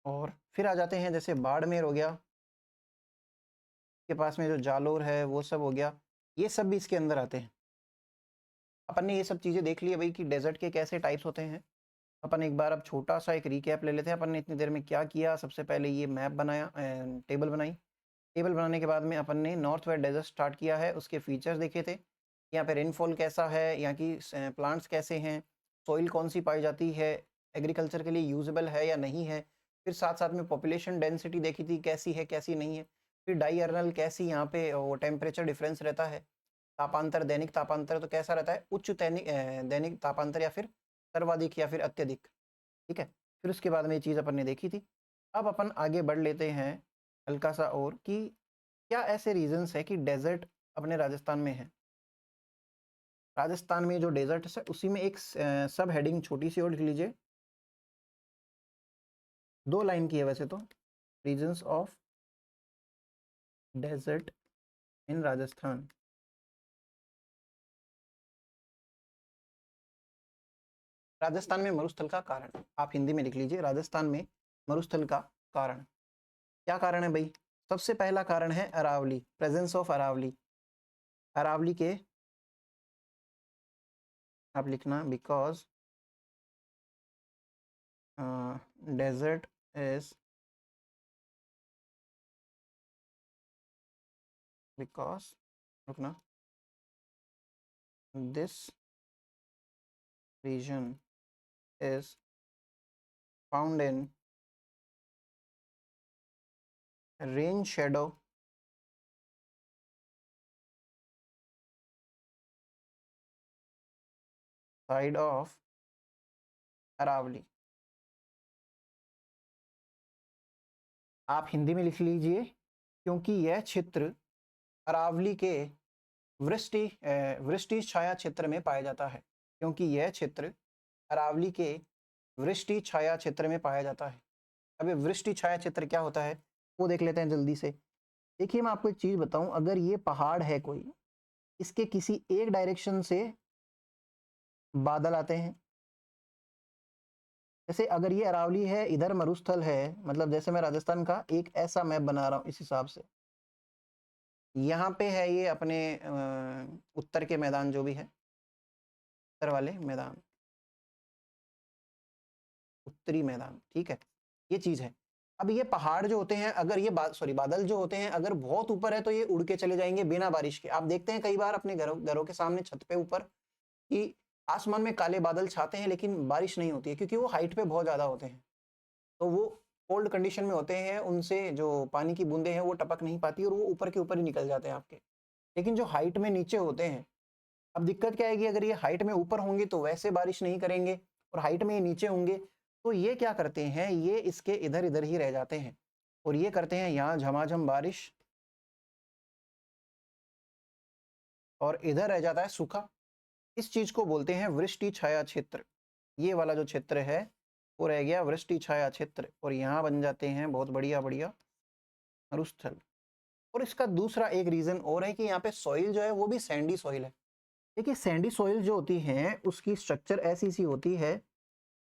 और फिर आ जाते हैं जैसे बाड़मेर हो गया, के पास में जो जालोर है वो सब हो गया, ये सब भी इसके अंदर आते हैं। अपन ने ये सब चीज़ें देख ली है भाई कि डेजर्ट के कैसे टाइप्स होते हैं। अपन एक बार अब छोटा सा एक रिकैप ले लेते हैं, अपन ने इतनी देर में क्या किया। सबसे पहले ये मैप बनाया, टेबल बनाई, टेबल बनाने के बाद में अपन ने नॉर्थ वेस्ट डेजर्ट स्टार्ट किया है, उसके फीचर्स देखे थे, यहाँ पे रेनफॉल कैसा है, यहाँ की प्लांट्स कैसे हैं, सॉइल कौन सी पाई जाती है, एग्रीकल्चर के लिए यूजेबल है या नहीं है। फिर साथ साथ में पॉपुलेशन डेंसिटी देखी थी कैसी है कैसी नहीं है। फिर डाइअर्नल कैसी यहाँ पे वो टेम्परेचर डिफरेंस रहता है, तापांतर, दैनिक तापांतर तो कैसा रहता है, उच्च दैनिक तापांतर या फिर सर्वाधिक या फिर अत्यधिक। ठीक है, फिर उसके बाद में ये चीज़ अपन ने देखी थी। अब अपन आगे बढ़ लेते हैं हल्का सा और कि क्या ऐसे रीजंस है कि डेजर्ट अपने राजस्थान में है। राजस्थान में जो डेजर्ट है उसी में एक सब हेडिंग छोटी सी और लिख लीजिए, 2 लाइन की है वैसे तो, reasons of desert in Rajasthan. Rajasthan में मरुस्थल का कारण, आप हिंदी में लिख लीजिए, राजस्थान में मरुस्थल का कारण। क्या कारण है भाई, सबसे पहला कारण है अरावली, प्रेजेंस ऑफ अरावली। अरावली के आप लिखना बिकॉज डेजर्ट इज बिकॉज, रुकना, this region is found in rain shadow side of Aravalli. आप हिंदी में लिख लीजिए, क्योंकि यह क्षेत्र अरावली के वृष्टि छाया क्षेत्र में पाया जाता है, क्योंकि यह क्षेत्र अरावली के वृष्टि छाया क्षेत्र में पाया जाता है। अब ये वृष्टि छाया क्षेत्र क्या होता है वो देख लेते हैं जल्दी से। देखिए मैं आपको एक चीज बताऊं, अगर ये पहाड़ है कोई, इसके किसी एक डायरेक्शन से बादल आते हैं, जैसे अगर ये अरावली है, इधर मरुस्थल है, मतलब जैसे मैं राजस्थान का एक ऐसा मैप बना रहा हूं इस हिसाब से, यहाँ पे है ये अपने उत्तर के मैदान जो भी है, उत्तर वाले मैदान, उत्तरी मैदान, ठीक है, ये चीज है। अब ये पहाड़ जो होते हैं, अगर ये बादल जो होते हैं अगर बहुत ऊपर है तो ये उड़ के चले जाएंगे बिना बारिश के। आप देखते हैं कई बार अपने घरों के सामने छत पे ऊपर कि आसमान में काले बादल छाते हैं लेकिन बारिश नहीं होती है, क्योंकि वो हाइट पे बहुत ज्यादा होते हैं, तो वो कोल्ड कंडीशन में होते हैं, उनसे जो पानी की बूंदे हैं वो टपक नहीं पाती और वो ऊपर के ऊपर ही निकल जाते हैं आपके। लेकिन जो हाइट में नीचे होते हैं, अब दिक्कत क्या आएगी, अगर ये हाइट में ऊपर होंगे तो वैसे बारिश नहीं करेंगे, और हाइट में ये नीचे होंगे तो ये क्या करते हैं, ये इसके इधर इधर ही रह जाते हैं और ये करते हैं यहाँ झमाझम बारिश, और इधर रह जाता है सूखा। इस चीज को बोलते हैं वृष्टि छाया क्षेत्र। ये वाला जो क्षेत्र है वो रह गया वृष्टि छाया क्षेत्र, और यहाँ बन जाते हैं बहुत बढ़िया बढ़िया मरुस्थल। और इसका दूसरा एक रीजन और है कि यहाँ पे सॉइल जो है वो भी सैंडी सॉइल है। देखिए सैंडी सॉइल जो होती है उसकी स्ट्रक्चर ऐसी सी होती है,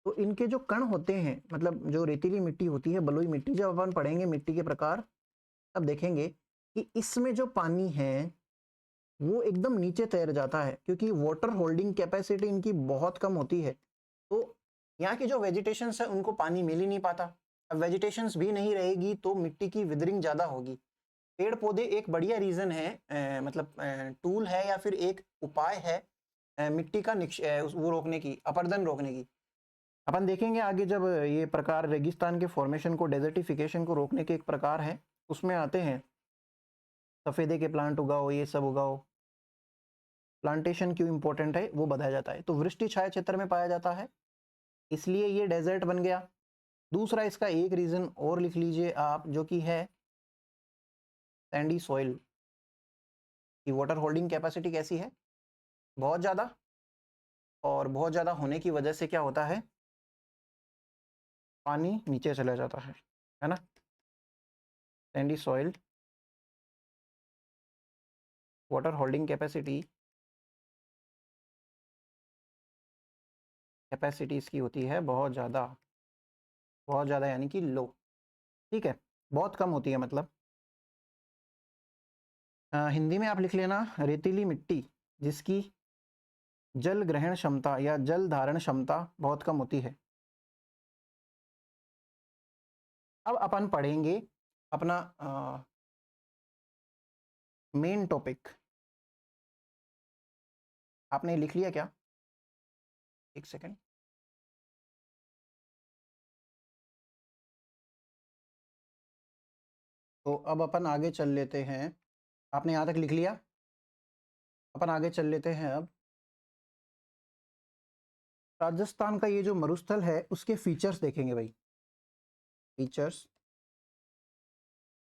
तो इनके जो कण होते हैं, मतलब जो रेतीली मिट्टी होती है, बलुई मिट्टी, जब अपन पढ़ेंगे मिट्टी के प्रकार तब देखेंगे कि इसमें जो पानी है वो एकदम नीचे तैर जाता है, क्योंकि वाटर होल्डिंग कैपेसिटी इनकी बहुत कम होती है। तो यहाँ की जो वेजिटेशंस है उनको पानी मिल ही नहीं पाता। अब वेजिटेशंस भी नहीं रहेगी तो मिट्टी की विदरिंग ज़्यादा होगी। पेड़ पौधे एक बढ़िया रीज़न है, मतलब टूल है या फिर एक उपाय है मिट्टी का वो रोकने की, अपरदन रोकने की। अपन देखेंगे आगे जब ये प्रकार रेगिस्तान के फॉर्मेशन को, डेजर्टिफिकेशन को रोकने के एक प्रकार है, उसमें आते हैं सफ़ेदे के प्लांट उगाओ, ये सब उगाओ, प्लांटेशन क्यों इंपॉर्टेंट है वो बताया जाता है। तो वृष्टि छाया क्षेत्र में पाया जाता है इसलिए ये डेजर्ट बन गया। दूसरा इसका एक रीज़न और लिख लीजिए आप, जो कि है सैंडी सॉइल की वाटर होल्डिंग कैपेसिटी कैसी है, बहुत ज़्यादा, और बहुत ज़्यादा होने की वजह से क्या होता है, पानी नीचे चला जाता है ना। Sandy soil water holding capacity इसकी होती है बहुत ज़्यादा, बहुत ज़्यादा यानी कि लो, ठीक है, बहुत कम होती है मतलब। हिंदी में आप लिख लेना रेतीली मिट्टी जिसकी जल ग्रहण क्षमता या जल धारण क्षमता बहुत कम होती है। अब अपन पढ़ेंगे अपना मेन टॉपिक। आपने लिख लिया क्या, एक सेकंड। तो अब अपन आगे चल लेते हैं। आपने यहाँ तक लिख लिया, अपन आगे चल लेते हैं अब। राजस्थान का ये जो मरुस्थल है उसके फीचर्स देखेंगे भाई। फीचर्स,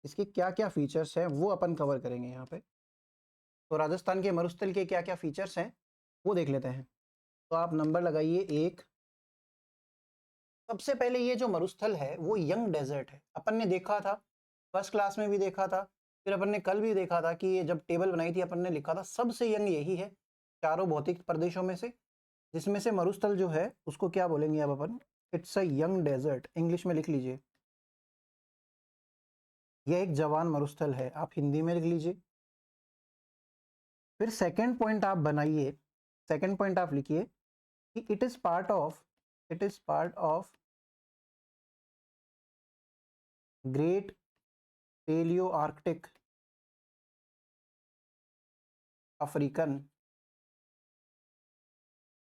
इसके क्या क्या फीचर्स हैं वो अपन कवर करेंगे यहाँ पे। तो राजस्थान के मरुस्थल के क्या क्या फीचर्स हैं वो देख लेते हैं। तो आप नंबर लगाइए 1। सबसे पहले ये जो मरुस्थल है वो यंग डेजर्ट है। अपन ने देखा था, फर्स्ट क्लास में भी देखा था, फिर अपन ने कल भी देखा था कि ये जब टेबल बनाई थी अपन ने लिखा था सबसे यंग यही है चारों भौतिक प्रदेशों में से, जिसमें से मरुस्थल जो है उसको क्या बोलेंगे अब अपन, it's a young desert, English में लिख लीजिए। यह एक जवान मरुस्थल है, आप हिंदी में लिख लीजिए। फिर सेकंड पॉइंट आप बनाइए, सेकंड पॉइंट आप लिखिए कि it is part of great palaearctic African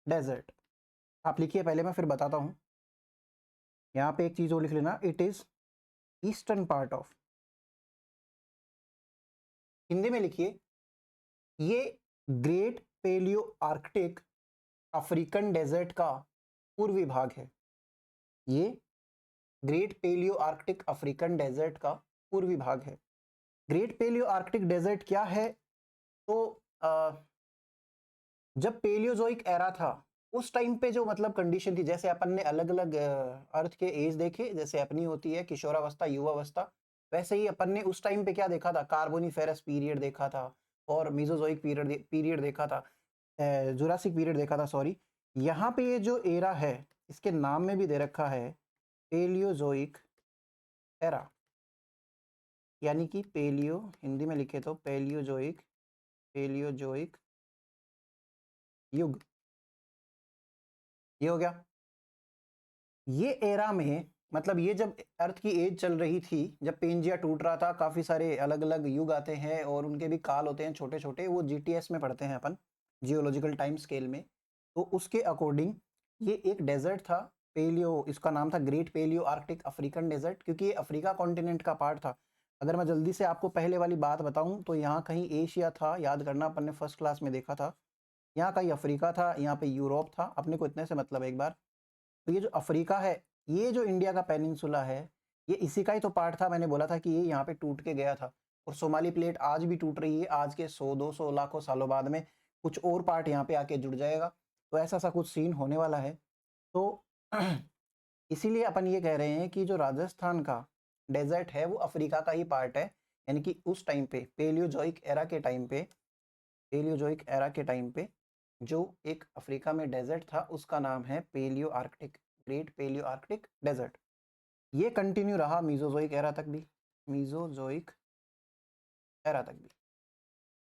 desert. आप लिखिए पहले, मैं फिर बताता हूं। यहाँ पे एक चीज और लिख लेना, it is eastern part of, Hindi में लिखिए ये great palaearctic African desert का पूर्वी भाग है। ये great palaearctic African desert का पूर्वी भाग है। ग्रेट पेलियो आर्कटिक डेजर्ट क्या है? तो जब पेलियोजोइक एरा था उस टाइम पे जो मतलब कंडीशन थी, जैसे अपन ने अलग अलग अर्थ के एज देखे, जैसे अपनी होती है किशोरावस्था, युवावस्था, वैसे ही अपन ने उस टाइम पे क्या देखा था, कार्बोनिफेरस पीरियड देखा था और मीजोजोइक पीरियड देखा था, जुरासिक पीरियड देखा था, सॉरी। यहाँ पे ये जो एरा है इसके नाम में भी दे रखा है पेलियोजोइक एरा, यानी कि पेलियो, हिंदी में लिखे तो पेलियोजोइक युग, ये हो गया। ये एरा में मतलब ये जब अर्थ की एज चल रही थी, जब पेंजिया टूट रहा था, काफी सारे अलग अलग युग आते हैं और उनके भी काल होते हैं छोटे छोटे, वो जीटीएस में पढ़ते हैं अपन, जियोलॉजिकल टाइम स्केल में। तो उसके अकॉर्डिंग ये एक डेजर्ट था, पेलियो, इसका नाम था great palaearctic African desert, क्योंकि ये अफ्रीका कॉन्टिनेंट का पार्ट था। अगर मैं जल्दी से आपको पहले वाली बात बताऊं तो यहाँ कहीं एशिया था, याद करना, अपन ने फर्स्ट क्लास में देखा था। यहाँ कहीं अफ्रीका था, यहाँ पे यूरोप था, अपने को इतने से मतलब एक बार। तो ये जो अफ्रीका है, ये जो इंडिया का पेनिनसुला है, ये इसी का ही तो पार्ट था। मैंने बोला था कि ये यहाँ पे टूट के गया था, और सोमाली प्लेट आज भी टूट रही है, आज के 100-200 लाखों सालों बाद में कुछ और पार्ट यहाँ पे आके जुड़ जाएगा। तो ऐसा सा कुछ सीन होने वाला है। तो इसीलिए अपन ये कह रहे हैं कि जो राजस्थान का डेजर्ट है वो अफ्रीका का ही पार्ट है, यानी कि उस टाइम पे पेलियोजोइक एरा के टाइम पे, पेलियोजोइक एरा के टाइम पे जो एक अफ्रीका में डेजर्ट था उसका नाम है palaearctic, great palaearctic desert. ये कंटिन्यू रहा मीजोजोइक एरा तक भी, मीजोजोइक एरा तक भी।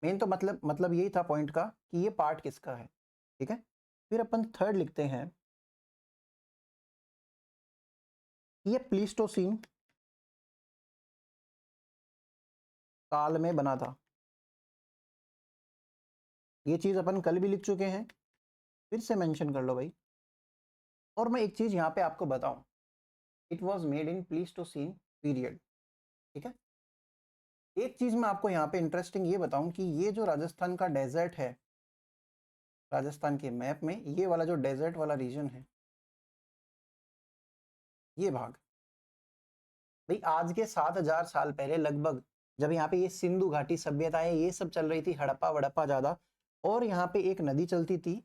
मेन तो मतलब यही था पॉइंट का कि ये पार्ट किसका है, ठीक है। फिर अपन थर्ड लिखते हैं, ये प्लीस्टोसीन काल में बना था। ये चीज अपन कल भी लिख चुके हैं, फिर से मेंशन कर लो भाई। और मैं एक चीज यहाँ पे आपको बताऊं, it was made in Pleistocene period, ठीक है। एक चीज मैं आपको यहाँ पे इंटरेस्टिंग ये बताऊं कि ये जो राजस्थान का डेजर्ट है, राजस्थान के मैप में ये वाला जो डेजर्ट वाला रीजन है, ये भाग भाई आज के 7,000 साल पहले लगभग, जब यहाँ पे ये सिंधु घाटी सभ्यताएं ये सब चल रही थी, हड़प्पा वड़प्पा ज्यादा, और यहाँ पे एक नदी चलती थी,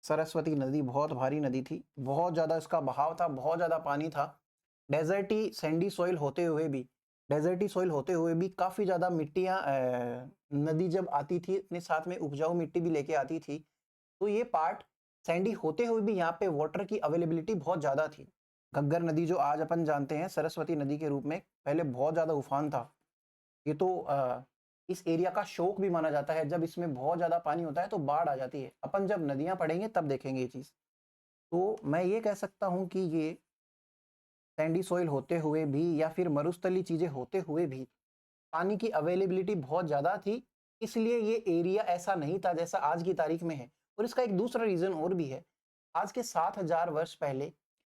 सरस्वती नदी, बहुत भारी नदी थी, बहुत ज्यादा इसका बहाव था, बहुत ज्यादा पानी था। डेजर्टी सैंडी सॉइल होते हुए भी, डेजर्टी सॉइल होते हुए भी काफी ज्यादा मिट्टियां, नदी जब आती थी अपने साथ में उपजाऊ मिट्टी भी लेके आती थी। तो ये पार्ट सैंडी होते हुए भी यहाँ पे वाटर की अवेलेबिलिटी बहुत ज्यादा थी। घग्गर नदी जो आज अपन जानते हैं सरस्वती नदी के रूप में, पहले बहुत ज्यादा उफान था। ये तो इस एरिया का शोक भी माना जाता है, जब इसमें बहुत ज्यादा पानी होता है तो बाढ़ आ जाती है। अपन जब नदियां पढ़ेंगे तब देखेंगे ये चीज। तो मैं ये कह सकता हूँ कि ये सैंडी सॉइल होते हुए भी या फिर मरुस्थली चीजें होते हुए भी पानी की अवेलेबिलिटी बहुत ज्यादा थी, इसलिए ये एरिया ऐसा नहीं था जैसा आज की तारीख में है। और इसका एक दूसरा रीजन और भी है, आज के 7,000 वर्ष पहले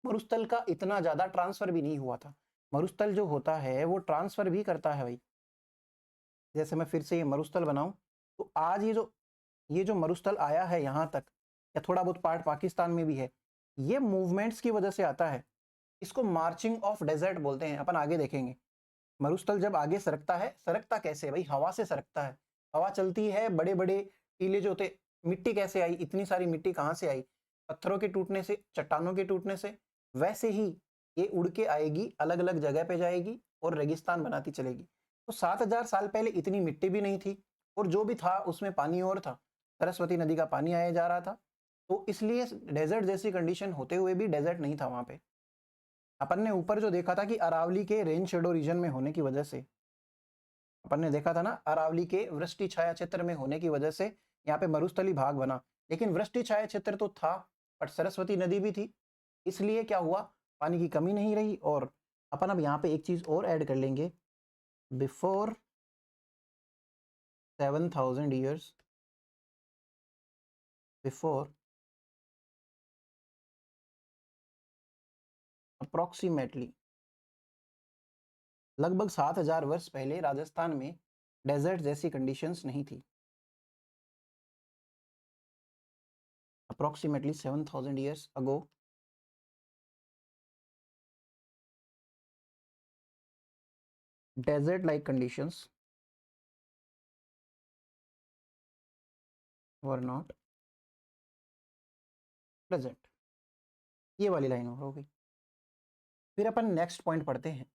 मरुस्थल का इतना ज्यादा ट्रांसफर भी नहीं हुआ था। मरुस्थल जो होता है वो ट्रांसफर भी करता है भाई, जैसे मैं फिर से ये मरुस्थल बनाऊं, तो आज ये जो मरुस्थल आया है यहाँ तक, या थोड़ा बहुत पार्ट पाकिस्तान में भी है, ये मूवमेंट्स की वजह से आता है। इसको मार्चिंग ऑफ डेजर्ट बोलते हैं, अपन आगे देखेंगे। मरुस्थल जब आगे सरकता है, सरकता कैसे भाई? हवा से सरकता है। हवा चलती है, बड़े बड़े टीले जो होते, मिट्टी कैसे आई? इतनी सारी मिट्टी कहाँ से आई? पत्थरों के टूटने से, चट्टानों के टूटने से। वैसे ही ये उड़ के आएगी, अलग अलग जगह पे जाएगी और रेगिस्तान बनाती चलेगी। तो 7000 साल पहले इतनी मिट्टी भी नहीं थी, और जो भी था उसमें पानी और था, सरस्वती नदी का पानी आया जा रहा था। तो इसलिए डेजर्ट जैसी कंडीशन होते हुए भी डेजर्ट नहीं था वहां पे। अपन ने ऊपर जो देखा था कि अरावली के रेन शेडो रीजन में होने की वजह से, अपन ने देखा था ना, अरावली के वृष्टि छाया क्षेत्र में होने की वजह से यहाँ पे मरुस्थली भाग बना। लेकिन वृष्टि छाया क्षेत्र तो था, बट सरस्वती नदी भी थी, इसलिए क्या हुआ, पानी की कमी नहीं रही। और अपन अब यहाँ पे एक चीज और ऐड कर लेंगे, बिफोर 7000 ईयर्स, बिफोर अप्रोक्सीमेटली, लगभग 7000 वर्ष पहले राजस्थान में डेजर्ट जैसी कंडीशंस नहीं थी। Approximately 7000 years ago desert like conditions were not present। ये वाली लाइन हो गई। फिर अपन नेक्स्ट पॉइंट पढ़ते हैं।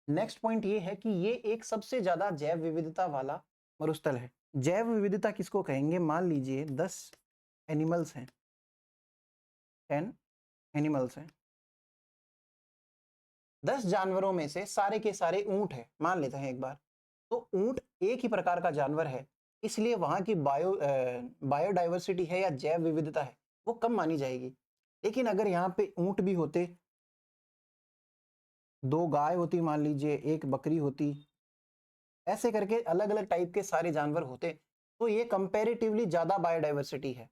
नेक्स्ट पॉइंट ये है कि ये एक सबसे ज्यादा जैव विविधता वाला मरुस्थल है। जैव विविधता किसको कहेंगे? मान लीजिए 10 एनिमल्स हैं, 10 एनिमल्स हैं, 10 जानवरों में से सारे के सारे ऊंट है, मान लेते हैं एक बार। तो ऊंट एक ही प्रकार का जानवर है, इसलिए वहां की बायोडाइवर्सिटी है या जैव विविधता है वो कम मानी जाएगी। लेकिन अगर यहाँ पे ऊंट भी होते, 2 गाय होती मान लीजिए, 1 बकरी होती, ऐसे करके अलग अलग टाइप के सारे जानवर होते, तो ये कंपैरेटिवली ज्यादा बायोडाइवर्सिटी है।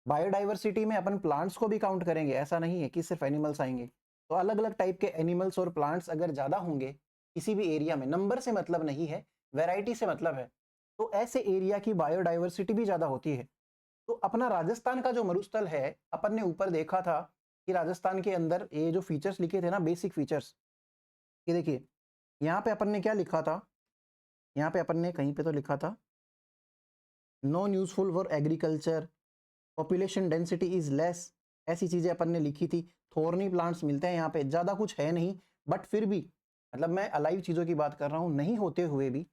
बायोडाइवर्सिटी में अपन प्लांट्स को भी काउंट करेंगे, ऐसा नहीं है कि सिर्फ एनिमल्स आएंगे। तो अलग अलग टाइप के एनिमल्स और प्लांट्स अगर ज्यादा होंगे किसी भी एरिया में, नंबर से मतलब नहीं है, वैरायटी से मतलब है, तो ऐसे एरिया की बायोडाइवर्सिटी भी ज्यादा होती है। तो अपना राजस्थान का जो मरुस्थल है, अपन ने ऊपर देखा था कि राजस्थान के अंदर ये जो फीचर्स लिखे थे ना, बेसिक फीचर्स, ये देखिए यहाँ पे अपन ने क्या लिखा था, यहाँ पे अपन ने कहीं पे तो लिखा था non useful for agriculture, population density is less, ऐसी चीजें अपन ने लिखी थी। थोर्नी प्लांट्स मिलते हैं यहाँ पे, ज्यादा कुछ है नहीं, बट फिर भी मतलब मैं अलाइव चीजों की बात कर रहा हूँ, नहीं होते हुए भी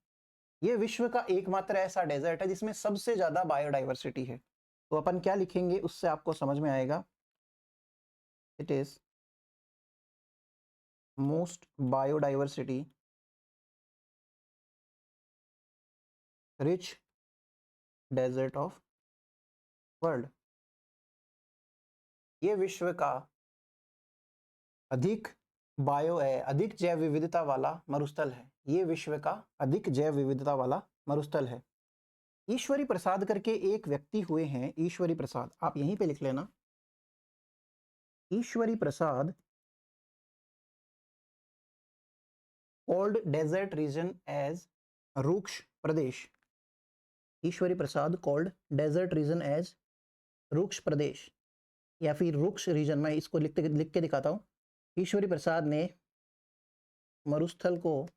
ये विश्व का एकमात्र ऐसा डेजर्ट है जिसमें सबसे ज्यादा बायोडाइवर्सिटी है। तो अपन क्या लिखेंगे उससे आपको समझ में आएगा, it is most biodiversity rich desert of world. ये विश्व का अधिक जैव विविधता वाला मरुस्थल है। ये विश्व का अधिक जैव विविधता वाला मरुस्थल है। ईश्वरी प्रसाद करके एक व्यक्ति हुए हैं, ईश्वरी प्रसाद, आप यहीं पे लिख लेना, Ishwari Prasad called desert region as रुक्ष प्रदेश। Ishwari Prasad called desert region as रुक्ष प्रदेश, या फिर रुक्ष रीजन, मैं इसको लिख के दिखाता हूं। ईश्वरी प्रसाद ने मरुस्थल को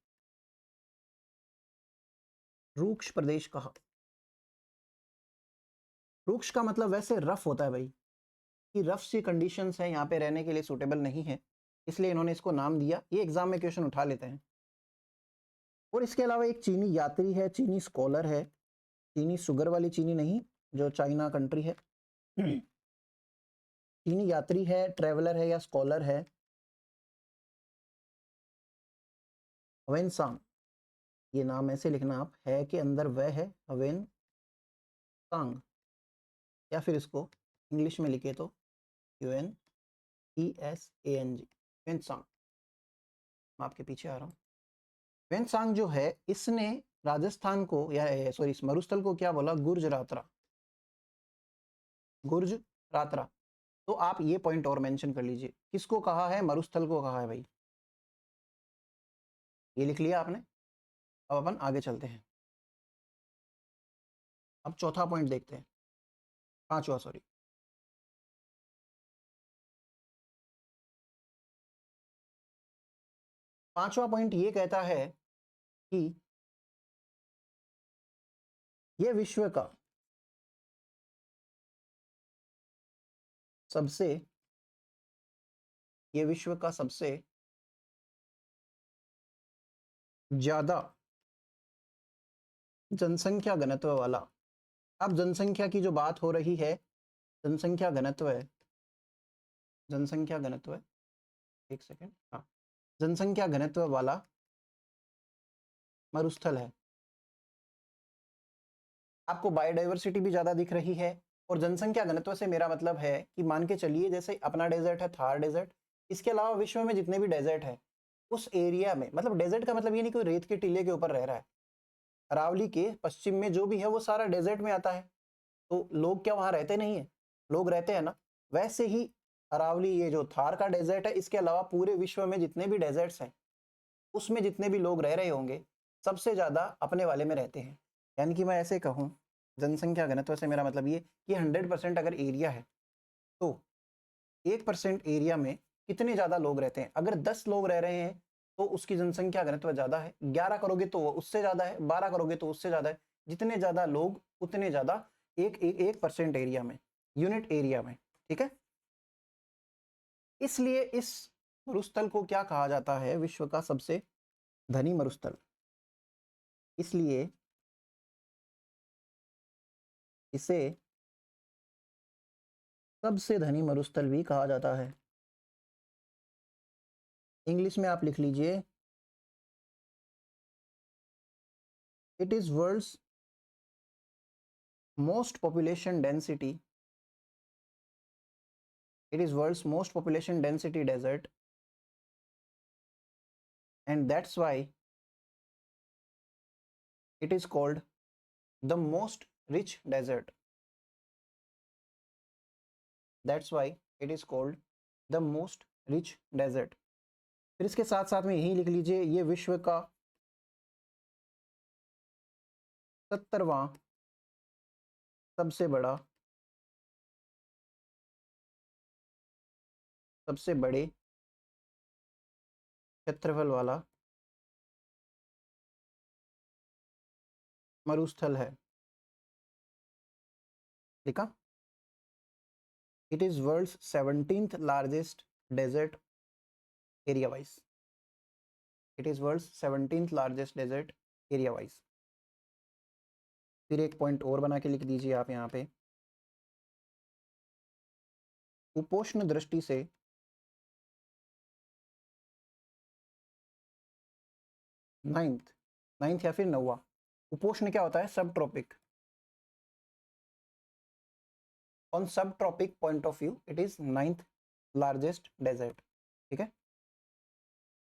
रुक्ष प्रदेश कहा। रुक्ष का मतलब वैसे रफ होता है भाई, कि रफ सी कंडीशंस है यहाँ पे रहने के लिए, सूटेबल नहीं है, इसलिए इन्होंने इसको नाम दिया। ये एग्जाम में क्वेश्चन उठा लेते हैं। और इसके अलावा एक चीनी यात्री है, चीनी स्कॉलर है, चीनी शुगर वाली चीनी नहीं जो चाइना कंट्री है, चीनी यात्री है, ट्रेवलर है या स्कॉलर है, हवेन सांग। ये नाम ऐसे लिखना आप, है के अंदर वह है, हवेन सांग, या फिर इसको इंग्लिश में लिखे तो UNESANG, हवेन सांग। मैं आपके पीछे आ रहा हूँ। हवेन सांग जो है, इसने राजस्थान को या सॉरी इस मरुस्थल को क्या बोला? गुर्ज रात्रा, गुर्ज रात्रा। तो आप ये पॉइंट और मेंशन कर लीजिए, किसको कहा है? मरुस्थल को कहा है भाई, ये लिख लिया आपने। अब अपन आगे चलते हैं। अब चौथा पॉइंट देखते हैं, पांचवा सॉरी। पांचवा पॉइंट ये कहता है कि ये विश्व का सबसे ये विश्व का सबसे ज्यादा जनसंख्या घनत्व वाला, अब जनसंख्या की जो बात हो रही है, जनसंख्या घनत्व है, जनसंख्या घनत्व है, एक सेकेंड, हाँ, जनसंख्या घनत्व वाला मरुस्थल है। आपको बायोडाइवर्सिटी भी ज्यादा दिख रही है, और जनसंख्या घनत्व से मेरा मतलब है कि मान के चलिए जैसे अपना डेजर्ट है थार डेजर्ट, इसके अलावा विश्व में जितने भी डेजर्ट है उस एरिया में, मतलब डेजर्ट का मतलब ये नहीं कोई रेत के टीले के ऊपर रह रहा है, अरावली के पश्चिम में जो भी है वो सारा डेजर्ट में आता है, तो लोग क्या वहां रहते नहीं है, लोग रहते हैं ना। वैसे ही अरावली ये जो थार का डेजर्ट है, इसके अलावा पूरे विश्व में जितने भी डेजर्ट्स हैं उसमें जितने भी लोग रह रहे होंगे सबसे ज्यादा अपने वाले में रहते हैं। यानी कि मैं ऐसे कहूँ, जनसंख्या घनत्व से मेरा मतलब ये कि 100% अगर एरिया है तो 1% एरिया में कितने ज्यादा लोग रहते हैं। अगर 10 लोग रह रहे हैं तो उसकी जनसंख्या घनत्व ज्यादा है, 11 करोगे तो वो उससे ज्यादा है, 12 करोगे तो उससे ज्यादा है। जितने ज्यादा लोग उतने ज्यादा 1% एरिया में, यूनिट एरिया में, ठीक है। इसलिए इस मरुस्थल को क्या कहा जाता है, विश्व का सबसे धनी मरुस्थल। इसलिए इसे सबसे धनी मरुस्थल भी कहा जाता है। इंग्लिश में आप लिख लीजिए, it is world's most population density, it is world's most population density desert, and that's why it is called the most rich desert. That's why it is called the most rich desert. फिर इसके साथ साथ में यही लिख लीजिए, ये विश्व का 70वां सबसे बड़े क्षेत्रफल वाला मरुस्थल है। लिखा, it is world's 17th largest desert area wise, it is world's 17th largest desert area wise. फिर एक पॉइंट और बना के लिख दीजिए आप यहाँ पे, उपोष्ण दृष्टि से नाइन्थ या फिर 9वां। उपोष्ण क्या होता है, subtropic. On subtropic point of view it is 9th largest desert, ठीक है,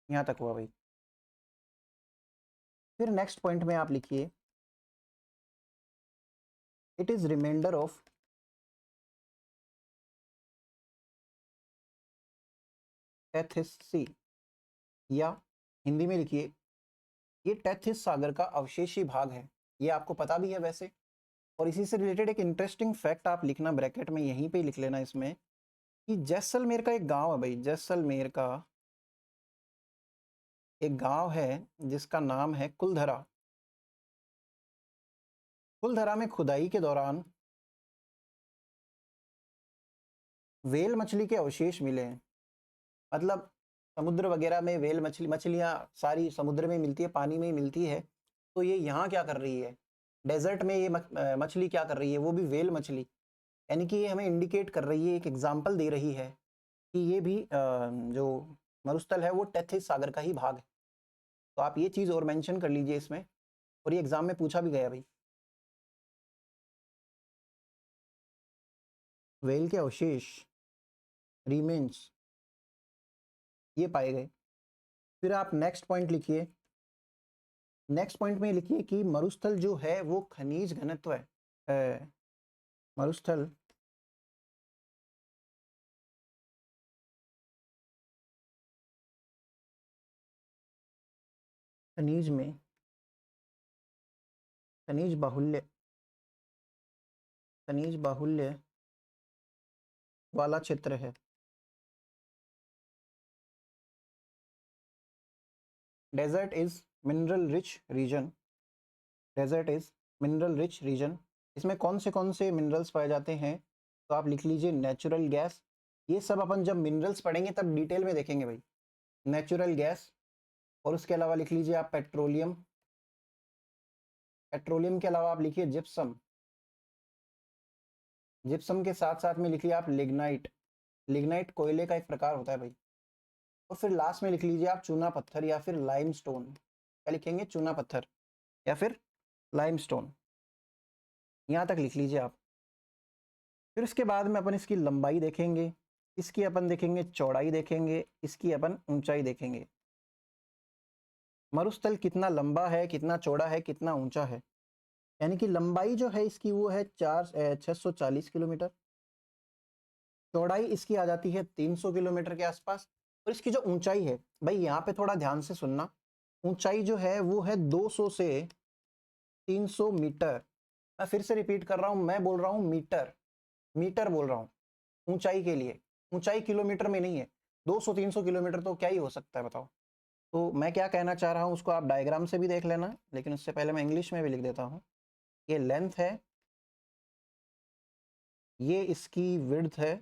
यहां तक हुआ भाई। फिर नेक्स्ट पॉइंट में आप लिखिए, it is reminder of Tethys sea, या हिंदी में लिखिए, ये टेथिस सागर का अवशेषी भाग है। ये आपको पता भी है वैसे, और इसी से रिलेटेड एक इंटरेस्टिंग फैक्ट आप लिखना ब्रैकेट में, यहीं पे लिख लेना इसमें, कि जैसलमेर का एक गांव है भाई, जैसलमेर का एक गांव है जिसका नाम है कुलधरा। कुलधरा में खुदाई के दौरान वेल मछली के अवशेष मिले हैं। मतलब समुद्र वगैरह में वेल मछलियाँ सारी समुद्र में मिलती है, पानी में ही मिलती है, तो ये यहाँ क्या कर रही है, डेजर्ट में ये मछली क्या कर रही है, वो भी वेल मछली। यानी कि ये हमें इंडिकेट कर रही है, एक एग्जाम्पल दे रही है कि ये भी जो मरुस्थल है वो टेथिस सागर का ही भाग है। तो आप ये चीज़ और मेंशन कर लीजिए इसमें, और ये एग्जाम में पूछा भी गया भाई। वेल के अवशेष, रिमेन्स, ये पाए गए। फिर आप नेक्स्ट पॉइंट लिखिए, नेक्स्ट पॉइंट में लिखिए कि मरुस्थल जो है वो खनिज घनत्व है, मरुस्थल खनिज में खनिज बाहुल्य खनिज बाहुल्य वाला क्षेत्र है। Desert is mineral rich region. Desert is mineral rich region. इसमें कौन से मिनरल्स पाए जाते हैं? तो आप लिख लीजिए नेचुरल गैस। ये सब अपन जब मिनरल्स पढ़ेंगे तब डिटेल में देखेंगे भाई। नेचुरल गैस, और उसके अलावा लिख लीजिए आप पेट्रोलियम। पेट्रोलियम के अलावा आप लिखिए जिप्सम। जिप्सम के साथ साथ में लिखिए आप लिग्नाइट। लिग्नाइट कोयले का एक प्रकार होता है भाई। और फिर लास्ट में लिख लीजिए आप चूना पत्थर या फिर लाइमस्टोन। क्या लिखेंगे? चूना पत्थर या फिर लाइमस्टोन। यहाँ तक लिख लीजिए आप। फिर उसके बाद में अपन इसकी लंबाई देखेंगे, इसकी अपन देखेंगे चौड़ाई देखेंगे, इसकी अपन ऊंचाई देखेंगे। मरुस्थल कितना लंबा है, कितना चौड़ा है, कितना ऊंचा है। यानी कि लंबाई जो है इसकी वो है 640 किलोमीटर। चौड़ाई इसकी आ जाती है 300 किलोमीटर के आसपास। और इसकी जो ऊंचाई है भाई, यहाँ पे थोड़ा ध्यान से सुनना। ऊंचाई जो है वो है 200 से 300 मीटर। मैं फिर से रिपीट कर रहा हूँ, मैं बोल रहा हूँ मीटर। मीटर बोल रहा हूँ ऊंचाई के लिए। ऊंचाई किलोमीटर में नहीं है। 200-300 किलोमीटर तो क्या ही हो सकता है बताओ। तो मैं क्या कहना चाह रहा हूँ उसको आप डायग्राम से भी देख लेना, लेकिन उससे पहले मैं इंग्लिश में भी लिख देता हूँ। ये लेंथ है, ये इसकी विड्थ है,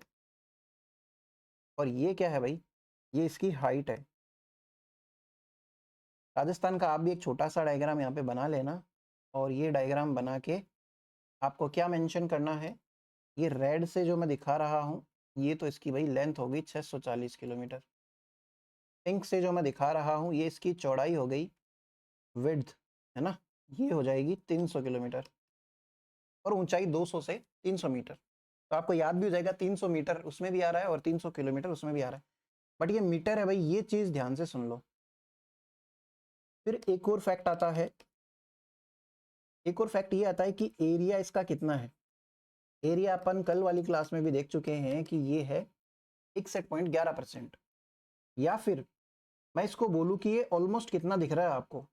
और ये क्या है भाई? ये इसकी हाइट है। राजस्थान का आप भी एक छोटा सा डायग्राम यहाँ पे बना लेना। और ये डायग्राम बना के आपको क्या मेंशन करना है? ये रेड से जो मैं दिखा रहा हूँ, ये तो इसकी भाई लेंथ हो गई 640 किलोमीटर। पिंक से जो मैं दिखा रहा हूँ, ये इसकी चौड़ाई हो गई, विड्थ है ना, ये हो जाएगी 300 किलोमीटर। और ऊंचाई 200 से 300 मीटर। तो आपको याद भी हो जाएगा, 300 मीटर उसमें भी आ रहा है और 300 किलोमीटर उसमें भी आ रहा है। बट ये मीटर है भाई, ये चीज़ ध्यान से सुन लो। फिर एक और फैक्ट आता है। एक और फैक्ट ये आता है कि एरिया इसका कितना है। एरिया अपन कल वाली क्लास में भी देख चुके हैं कि ये है 61.11%। या फिर मैं इसको बोलूँ कि ये ऑलमोस्ट कितना दिख रहा है आपको?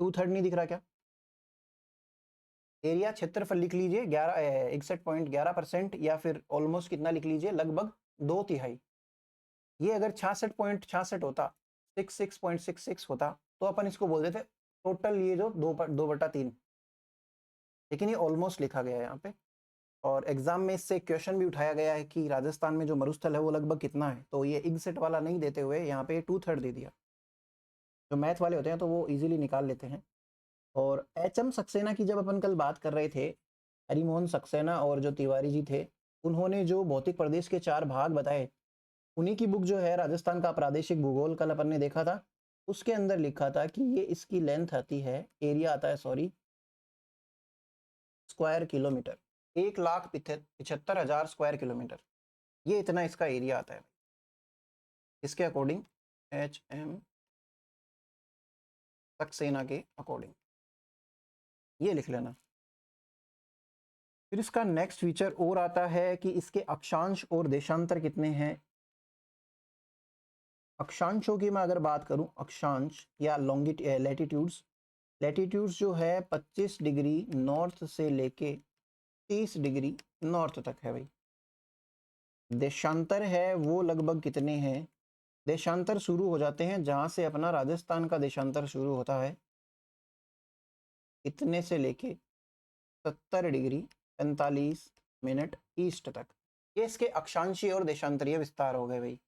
2/3 नहीं दिख रहा क्या? एरिया क्षेत्रफल लिख लीजिए 61.11%, या फिर ऑलमोस्ट कितना लिख लीजिए, लगभग 2/3। ये अगर 66.66 होता, 66.66 होता, तो अपन इसको बोल देते टोटल ये जो 2/3। लेकिन ये ऑलमोस्ट लिखा गया है यहाँ पे। और एग्जाम में इससे क्वेश्चन भी उठाया गया है कि राजस्थान में जो मरुस्थल है वो लगभग कितना है, तो ये एग्जैक्ट वाला नहीं देते हुए यहाँ पे 2/3 दे दिया। जो मैथ वाले होते हैं तो वो इजीली निकाल लेते हैं। और एच.एम. सक्सेना की जब अपन कल बात कर रहे थे, हरिमोहन सक्सेना और जो तिवारी जी थे, उन्होंने जो भौतिक प्रदेश के 4 भाग बताए, उन्हीं की बुक जो है राजस्थान का प्रादेशिक भूगोल, कल अपन ने देखा था। उसके अंदर लिखा था कि ये इसकी लेंथ आती है, एरिया आता है sorry, square kilometre. 1,75,000 square kilometre, ये इतना इसका एरिया आता है इसके अकॉर्डिंग, एच.एम. सक्सेना के अकॉर्डिंग। ये लिख लेना। फिर इसका नेक्स्ट फीचर और आता है कि इसके अक्षांश और देशांतर कितने हैं। अक्षांशों की मैं अगर बात करूं, अक्षांश या लैटिट्यूड्स, लैटिट्यूड्स जो है 25 डिग्री नॉर्थ से लेके 30 डिग्री नॉर्थ तक है भाई। देशांतर है वो लगभग कितने हैं? देशांतर शुरू हो जाते हैं जहां से अपना राजस्थान का देशांतर शुरू होता है, इतने से लेके 70 डिग्री 45 मिनट ईस्ट तक। ये इसके अक्षांशीय और देशांतरीय विस्तार हो गए भाई।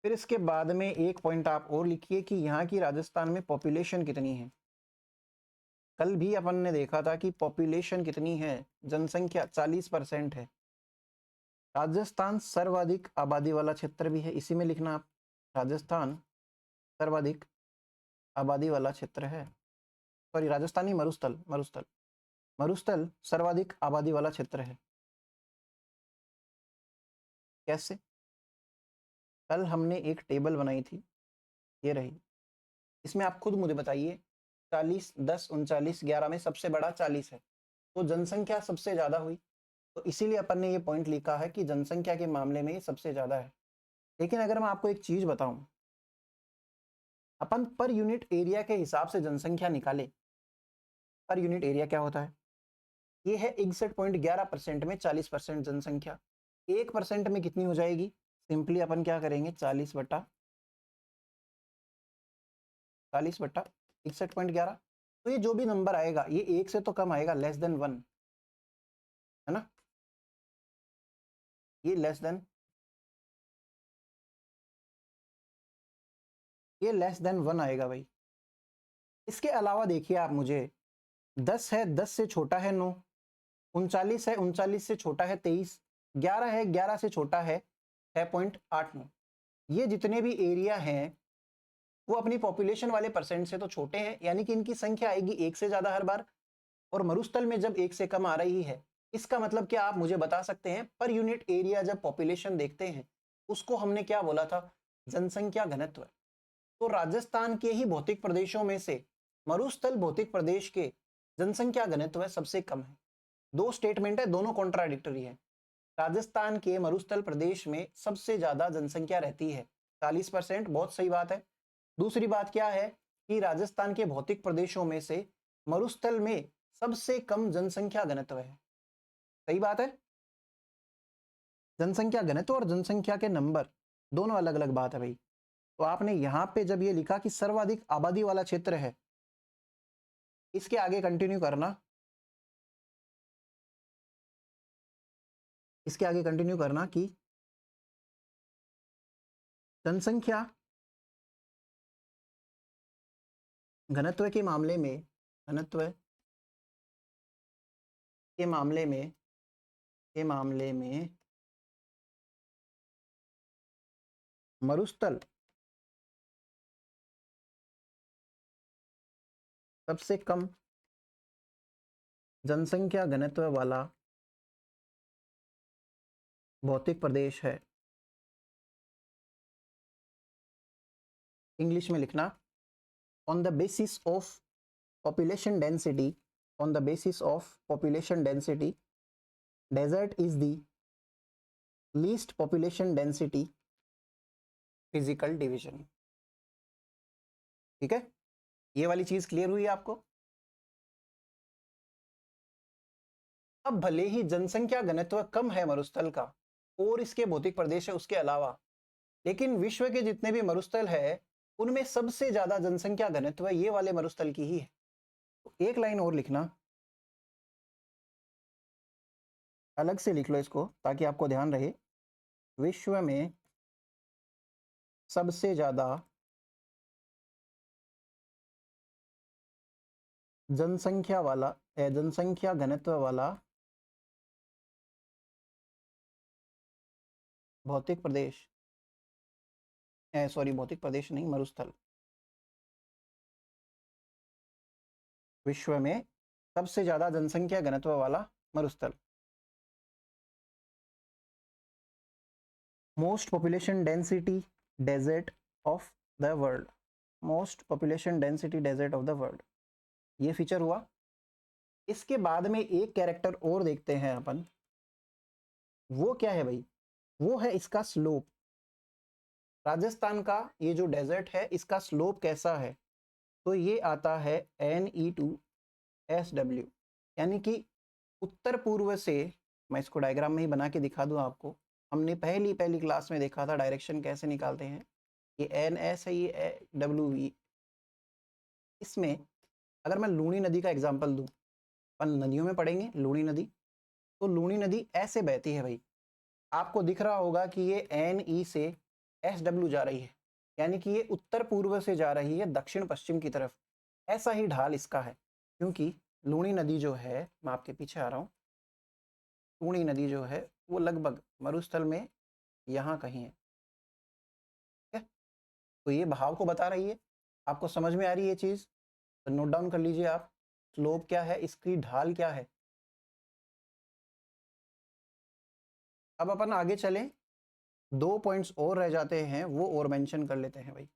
फिर इसके बाद में एक पॉइंट आप और लिखिए कि यहाँ की राजस्थान में पॉपुलेशन कितनी है। कल भी अपन ने देखा था कि पॉपुलेशन कितनी है, जनसंख्या 40% है। राजस्थान सर्वाधिक आबादी वाला क्षेत्र भी है, इसी में लिखना आप, राजस्थान सर्वाधिक आबादी वाला क्षेत्र है। सॉरी, राजस्थानी मरुस्थल, मरुस्थल मरुस्थल सर्वाधिक आबादी वाला क्षेत्र है। कैसे? कल हमने एक टेबल बनाई थी, ये रही। इसमें आप खुद मुझे बताइए, 40, 10, 39, 11 में सबसे बड़ा 40 है, तो जनसंख्या सबसे ज्यादा हुई। तो इसीलिए अपन ने ये पॉइंट लिखा है कि जनसंख्या के मामले में ये सबसे ज्यादा है। लेकिन अगर मैं आपको एक चीज बताऊं, अपन पर यूनिट एरिया के हिसाब से जनसंख्या निकाले। पर यूनिट एरिया क्या होता है? ये है 61.11% में 40% जनसंख्या। 1% में कितनी हो जाएगी? सिंपली अपन क्या करेंगे, 40/61.11। तो ये जो भी नंबर आएगा ये 1 से तो कम आएगा, लेस देन 1, है ना, ये लेस देन 1 आएगा भाई। इसके अलावा देखिए आप मुझे, 10 है 10 से छोटा है 9, 39 है 39 से छोटा है 23, 11 है 11 से छोटा है 6.89। ये जितने भी एरिया हैं वो अपनी पॉपुलेशन वाले परसेंट से तो छोटे हैं, यानी कि इनकी संख्या आएगी 1 से ज्यादा हर बार। और मरुस्थल में जब 1 से कम आ रही है, इसका मतलब क्या आप मुझे बता सकते हैं? पर यूनिट एरिया जब पॉपुलेशन देखते हैं उसको हमने क्या बोला था? जनसंख्या घनत्व। तो राजस्थान के ही भौतिक प्रदेशों में से मरुस्थल भौतिक प्रदेश के जनसंख्या घनत्व सबसे कम है। दो स्टेटमेंट है, दोनों कॉन्ट्राडिक्टरी है। राजस्थान के मरुस्थल प्रदेश में सबसे ज्यादा जनसंख्या रहती है, 40%, बहुत सही बात है। दूसरी बात क्या है कि राजस्थान के भौतिक प्रदेशों में से मरुस्थल में सबसे कम जनसंख्या घनत्व है, सही बात है। जनसंख्या घनत्व और जनसंख्या के नंबर दोनों अलग अलग बात है भाई। तो आपने यहां पे जब ये लिखा कि सर्वाधिक आबादी वाला क्षेत्र है, इसके आगे कंटिन्यू करना, इसके आगे कंटिन्यू करना कि जनसंख्या घनत्व के मामले में, घनत्व के मामले में, मरुस्थल सबसे कम जनसंख्या घनत्व वाला भौतिक प्रदेश है। इंग्लिश में लिखना, on the basis of population density, on the basis of population density, desert is the least population density physical division। ठीक है, ये वाली चीज क्लियर हुई आपको? अब भले ही जनसंख्या घनत्व कम है मरुस्थल का और इसके भौतिक प्रदेश है उसके अलावा, लेकिन विश्व के जितने भी मरुस्थल है उनमें सबसे ज्यादा जनसंख्या घनत्व ये वाले मरुस्थल की ही है। तो एक लाइन और लिखना, अलग से लिख लो इसको ताकि आपको ध्यान रहे, विश्व में सबसे ज्यादा जनसंख्या वाला, जनसंख्या घनत्व वाला भौतिक प्रदेश, सॉरी भौतिक प्रदेश नहीं, मरुस्थल, विश्व में सबसे ज्यादा जनसंख्या घनत्व वाला मरुस्थल। Most population density desert of the world, most population density desert of the world, ये फीचर हुआ। इसके बाद में एक कैरेक्टर और देखते हैं अपन, वो क्या है भाई? वो है इसका स्लोप। राजस्थान का ये जो डेजर्ट है इसका स्लोप कैसा है? तो ये आता है NE2SW, यानी कि उत्तर पूर्व से, मैं इसको डायग्राम में ही बना के दिखा दूं आपको, हमने पहली क्लास में देखा था डायरेक्शन कैसे निकालते हैं। ये NS है, ये WV। इसमें अगर मैं लूनी नदी का एग्जांपल दूं, अपन नदियों में पढ़ेंगे लूनी नदी, तो लूनी नदी ऐसे बहती है भाई, आपको दिख रहा होगा कि ये NE से SW जा रही है, यानी कि ये उत्तर पूर्व से जा रही है दक्षिण पश्चिम की तरफ। ऐसा ही ढाल इसका है, क्योंकि लूनी नदी जो है, मैं आपके पीछे आ रहा हूँ, लूनी नदी जो है वो लगभग मरुस्थल में यहाँ कहीं है, ठीक है? तो ये बहाव को बता रही है। आपको समझ में आ रही है ये चीज? तो नोट डाउन कर लीजिए आप, स्लोप क्या है, इसकी ढाल क्या है। अब अपन आगे चलें, 2 पॉइंट्स और रह जाते हैं, वो और मेंशन कर लेते हैं भाई।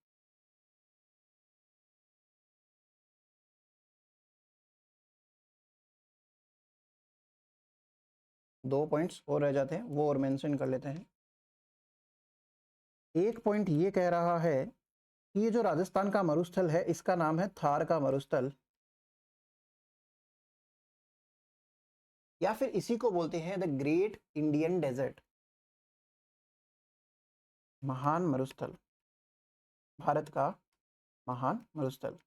दो पॉइंट्स और रह जाते हैं, वो और मेंशन कर लेते हैं। एक पॉइंट ये कह रहा है कि ये जो राजस्थान का मरुस्थल है इसका नाम है थार का मरुस्थल। या फिर इसी को बोलते हैं द ग्रेट इंडियन डेजर्ट, महान मरुस्थल, भारत का महान मरुस्थल।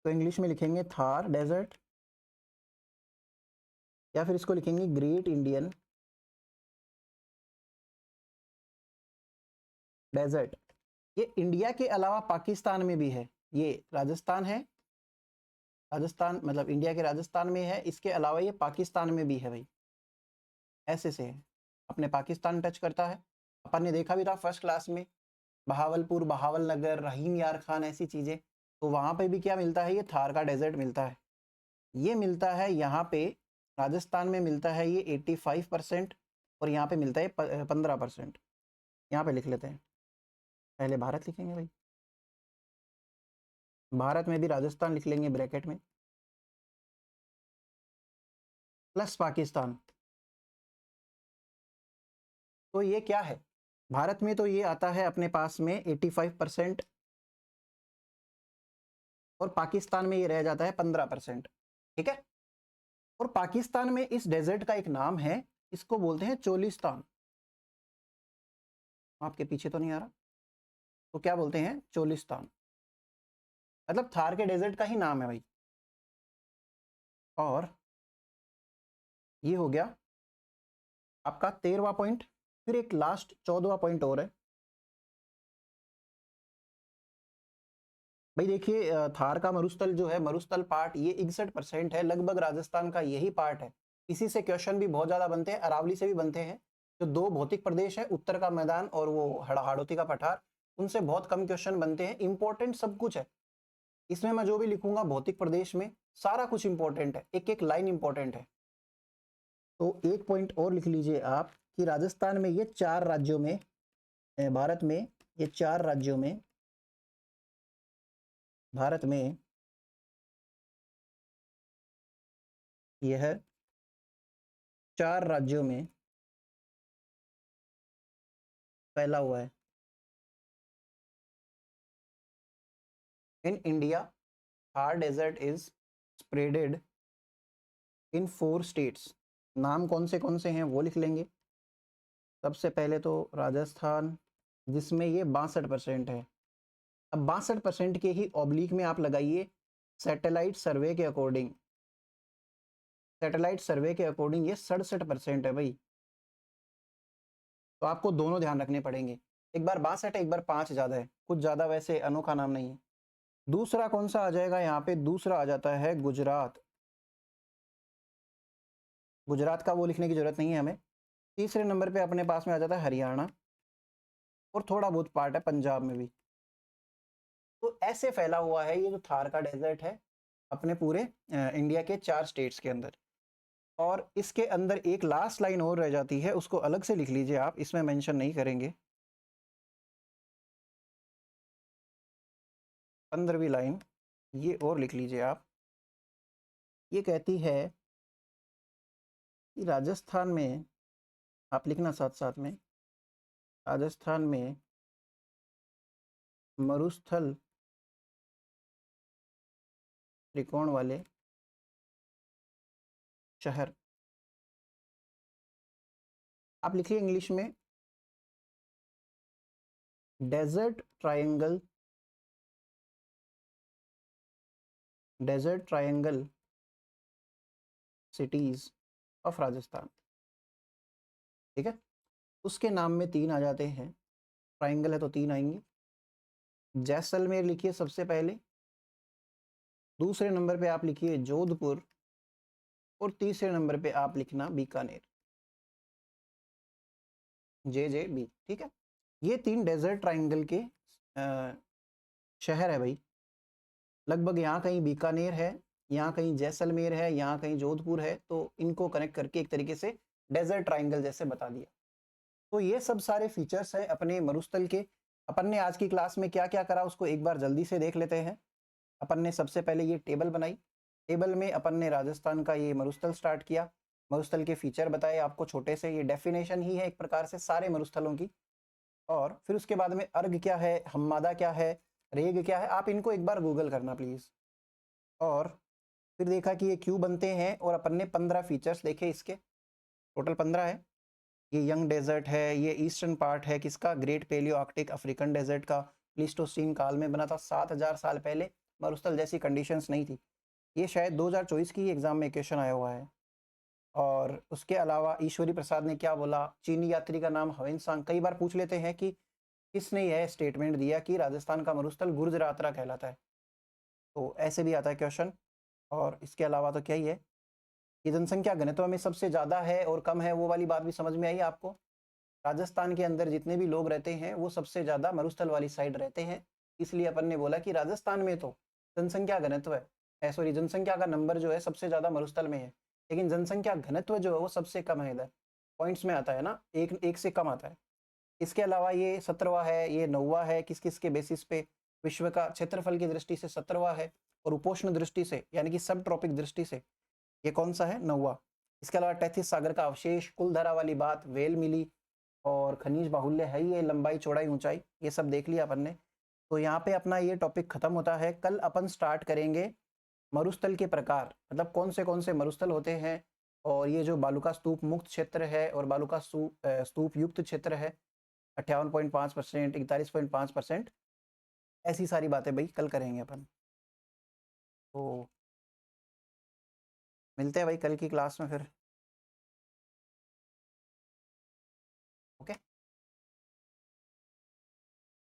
तो इंग्लिश में लिखेंगे थार डेजर्ट, या फिर इसको लिखेंगे ग्रेट इंडियन डेजर्ट। ये इंडिया के अलावा पाकिस्तान में भी है, ये राजस्थान है, राजस्थान मतलब इंडिया के राजस्थान में है, इसके अलावा ये पाकिस्तान में भी है भाई, ऐसे से है, अपने पाकिस्तान टच करता है। अपन ने देखा भी था फर्स्ट क्लास में, बहावलपुर, बहावल नगर, रहीम यार खान, ऐसी चीज़ें। तो वहाँ पे भी क्या मिलता है, ये थार का डेजर्ट मिलता है। ये मिलता है यहाँ पे राजस्थान में मिलता है ये 85%, और यहाँ पे मिलता है 15%। यहाँ पे लिख लेते हैं, पहले भारत लिखेंगे भाई, भारत में भी राजस्थान लिख लेंगे ब्रैकेट में, प्लस पाकिस्तान। तो ये क्या है, भारत में तो ये आता है अपने पास में 85%, और पाकिस्तान में ये रह जाता है 15%। ठीक है, और पाकिस्तान में इस डेजर्ट का एक नाम है, इसको बोलते हैं चोलिस्तान। आपके पीछे तो नहीं आ रहा, तो क्या बोलते हैं, चोलिस्तान, मतलब थार के डेजर्ट का ही नाम है भाई। और ये हो गया आपका 13वां पॉइंट। फिर एक लास्ट 14वां पॉइंट और है भाई। देखिए थार का मरुस्थल जो है, मरुस्थल पार्ट ये 61% है, लगभग राजस्थान का यही पार्ट है। इसी से क्वेश्चन भी बहुत ज्यादा बनते हैं, अरावली से भी बनते हैं। जो दो भौतिक प्रदेश है, उत्तर का मैदान और वो हाड़ौती का पठार, उनसे बहुत कम क्वेश्चन बनते हैं। इंपॉर्टेंट सब कुछ है इसमें, मैं जो भी लिखूंगा भौतिक प्रदेश में सारा कुछ इंपॉर्टेंट है, एक एक लाइन इंपॉर्टेंट है। तो एक पॉइंट और लिख लीजिए आप कि राजस्थान में ये 4 राज्यों में, भारत में ये 4 राज्यों में, भारत में यह 4 राज्यों में फैला हुआ है। In India Thar desert is spreaded in 4 states. नाम कौन से हैं वो लिख लेंगे। सबसे पहले तो राजस्थान, जिसमें ये 62% है। अब 62% के ही ऑब्लिक में आप लगाइए सैटेलाइट सर्वे के अकॉर्डिंग, सैटेलाइट सर्वे के अकॉर्डिंग ये 67% है भाई। तो आपको दोनों ध्यान रखने पड़ेंगे, एक बार 62 एक बार 5 ज़्यादा है, कुछ ज़्यादा वैसे अनोखा नाम नहीं है। दूसरा कौन सा आ जाएगा यहाँ पे, दूसरा आ जाता है गुजरात। गुजरात का वो लिखने की जरूरत नहीं है हमें। तीसरे नंबर पे अपने पास में आ जाता है हरियाणा, और थोड़ा बहुत पार्ट है पंजाब में भी। तो ऐसे फैला हुआ है ये जो थार का डेजर्ट है अपने पूरे इंडिया के 4 स्टेट्स के अंदर। और इसके अंदर एक लास्ट लाइन और रह जाती है, उसको अलग से लिख लीजिए आप, इसमें मेंशन नहीं करेंगे। 15वीं लाइन ये और लिख लीजिए आप, ये कहती है कि राजस्थान में, आप लिखना साथ साथ में, राजस्थान में मरुस्थल त्रिकोण वाले शहर, आप लिखिए इंग्लिश में desert triangle, desert triangle cities of Rajasthan. ठीक है, उसके नाम में 3 आ जाते हैं, ट्रायंगल है तो 3 आएंगे। जैसलमेर लिखिए सबसे पहले, दूसरे नंबर पे आप लिखिए जोधपुर, और तीसरे नंबर पे आप लिखना बीकानेर, JJB। ठीक है, ये 3 डेजर्ट ट्रायंगल के शहर है भाई। लगभग यहाँ कहीं बीकानेर है, यहाँ कहीं जैसलमेर है, यहाँ कहीं जोधपुर है, तो इनको कनेक्ट करके एक तरीके से डेजर्ट ट्रायंगल जैसे बता दिया। तो ये सब सारे फीचर्स हैं अपने मरुस्थल के। अपन ने आज की क्लास में क्या क्या करा उसको एक बार जल्दी से देख लेते हैं। अपन ने सबसे पहले ये टेबल बनाई, टेबल में अपन ने राजस्थान का ये मरुस्थल स्टार्ट किया, मरुस्थल के फीचर बताए आपको छोटे से, ये डेफिनेशन ही है एक प्रकार से सारे मरुस्थलों की। और फिर उसके बाद में अर्घ क्या है, हम्मादा क्या है, रेग क्या है, आप इनको एक बार गूगल करना प्लीज़। और फिर देखा कि ये क्यों बनते हैं और अपन ने 15 फीचर्स देखे इसके, टोटल 15 है। ये यंग डेजर्ट है, ये ईस्टर्न पार्ट है किसका, great palaearctic African desert का, प्लीस्टोसीन काल में बना था 7000 साल पहले, मरुस्थल जैसी कंडीशंस नहीं थी। ये शायद 2024 की एग्जाम में क्वेश्चन आया हुआ है। और उसके अलावा ईश्वरी प्रसाद ने क्या बोला, चीनी यात्री का नाम हवेनसांग, कई बार पूछ लेते हैं कि किसने यह स्टेटमेंट दिया कि राजस्थान का मरुस्थल गुर्जरातरा कहलाता है, तो ऐसे भी आता है क्वेश्चन। और इसके अलावा तो क्या ही है, ये जनसंख्या घनत्व में सबसे ज़्यादा है और कम है, वो वाली बात भी समझ में आई आपको। राजस्थान के अंदर जितने भी लोग रहते हैं वो सबसे ज़्यादा मरुस्थल वाली साइड रहते हैं, इसलिए अपन ने बोला कि राजस्थान में तो जनसंख्या घनत्व है, सॉरी जनसंख्या का नंबर जो है सबसे ज़्यादा मरुस्थल में है, लेकिन जनसंख्या घनत्व जो है वो सबसे कम है इधर, पॉइंट्स में आता है ना, एक से कम आता है। इसके अलावा ये 17वां है, ये 9वां है, किस किस के बेसिस पे, विश्व का क्षेत्रफल की दृष्टि से 17वां है, और उपोष्ण दृष्टि से यानी कि सब ट्रॉपिक दृष्टि से ये कौन सा है, 9वां। इसके अलावा टैथिस सागर का अवशेष, कुलधारा वाली बात, वेल मिली, और खनिज बाहुल्य है ये, लंबाई चौड़ाई ऊंचाई, ये सब देख लिया अपन ने। तो यहाँ पे अपना ये टॉपिक खत्म होता है। कल अपन स्टार्ट करेंगे मरुस्थल के प्रकार, मतलब कौन से मरुस्थल होते हैं, और ये जो बालुका स्तूप मुक्त क्षेत्र है और बालुका स्तूप युक्त क्षेत्र है 58.5%, 41.5%, ऐसी सारी बातें भाई कल करेंगे अपन। तो मिलते हैं भाई कल की क्लास में फिर।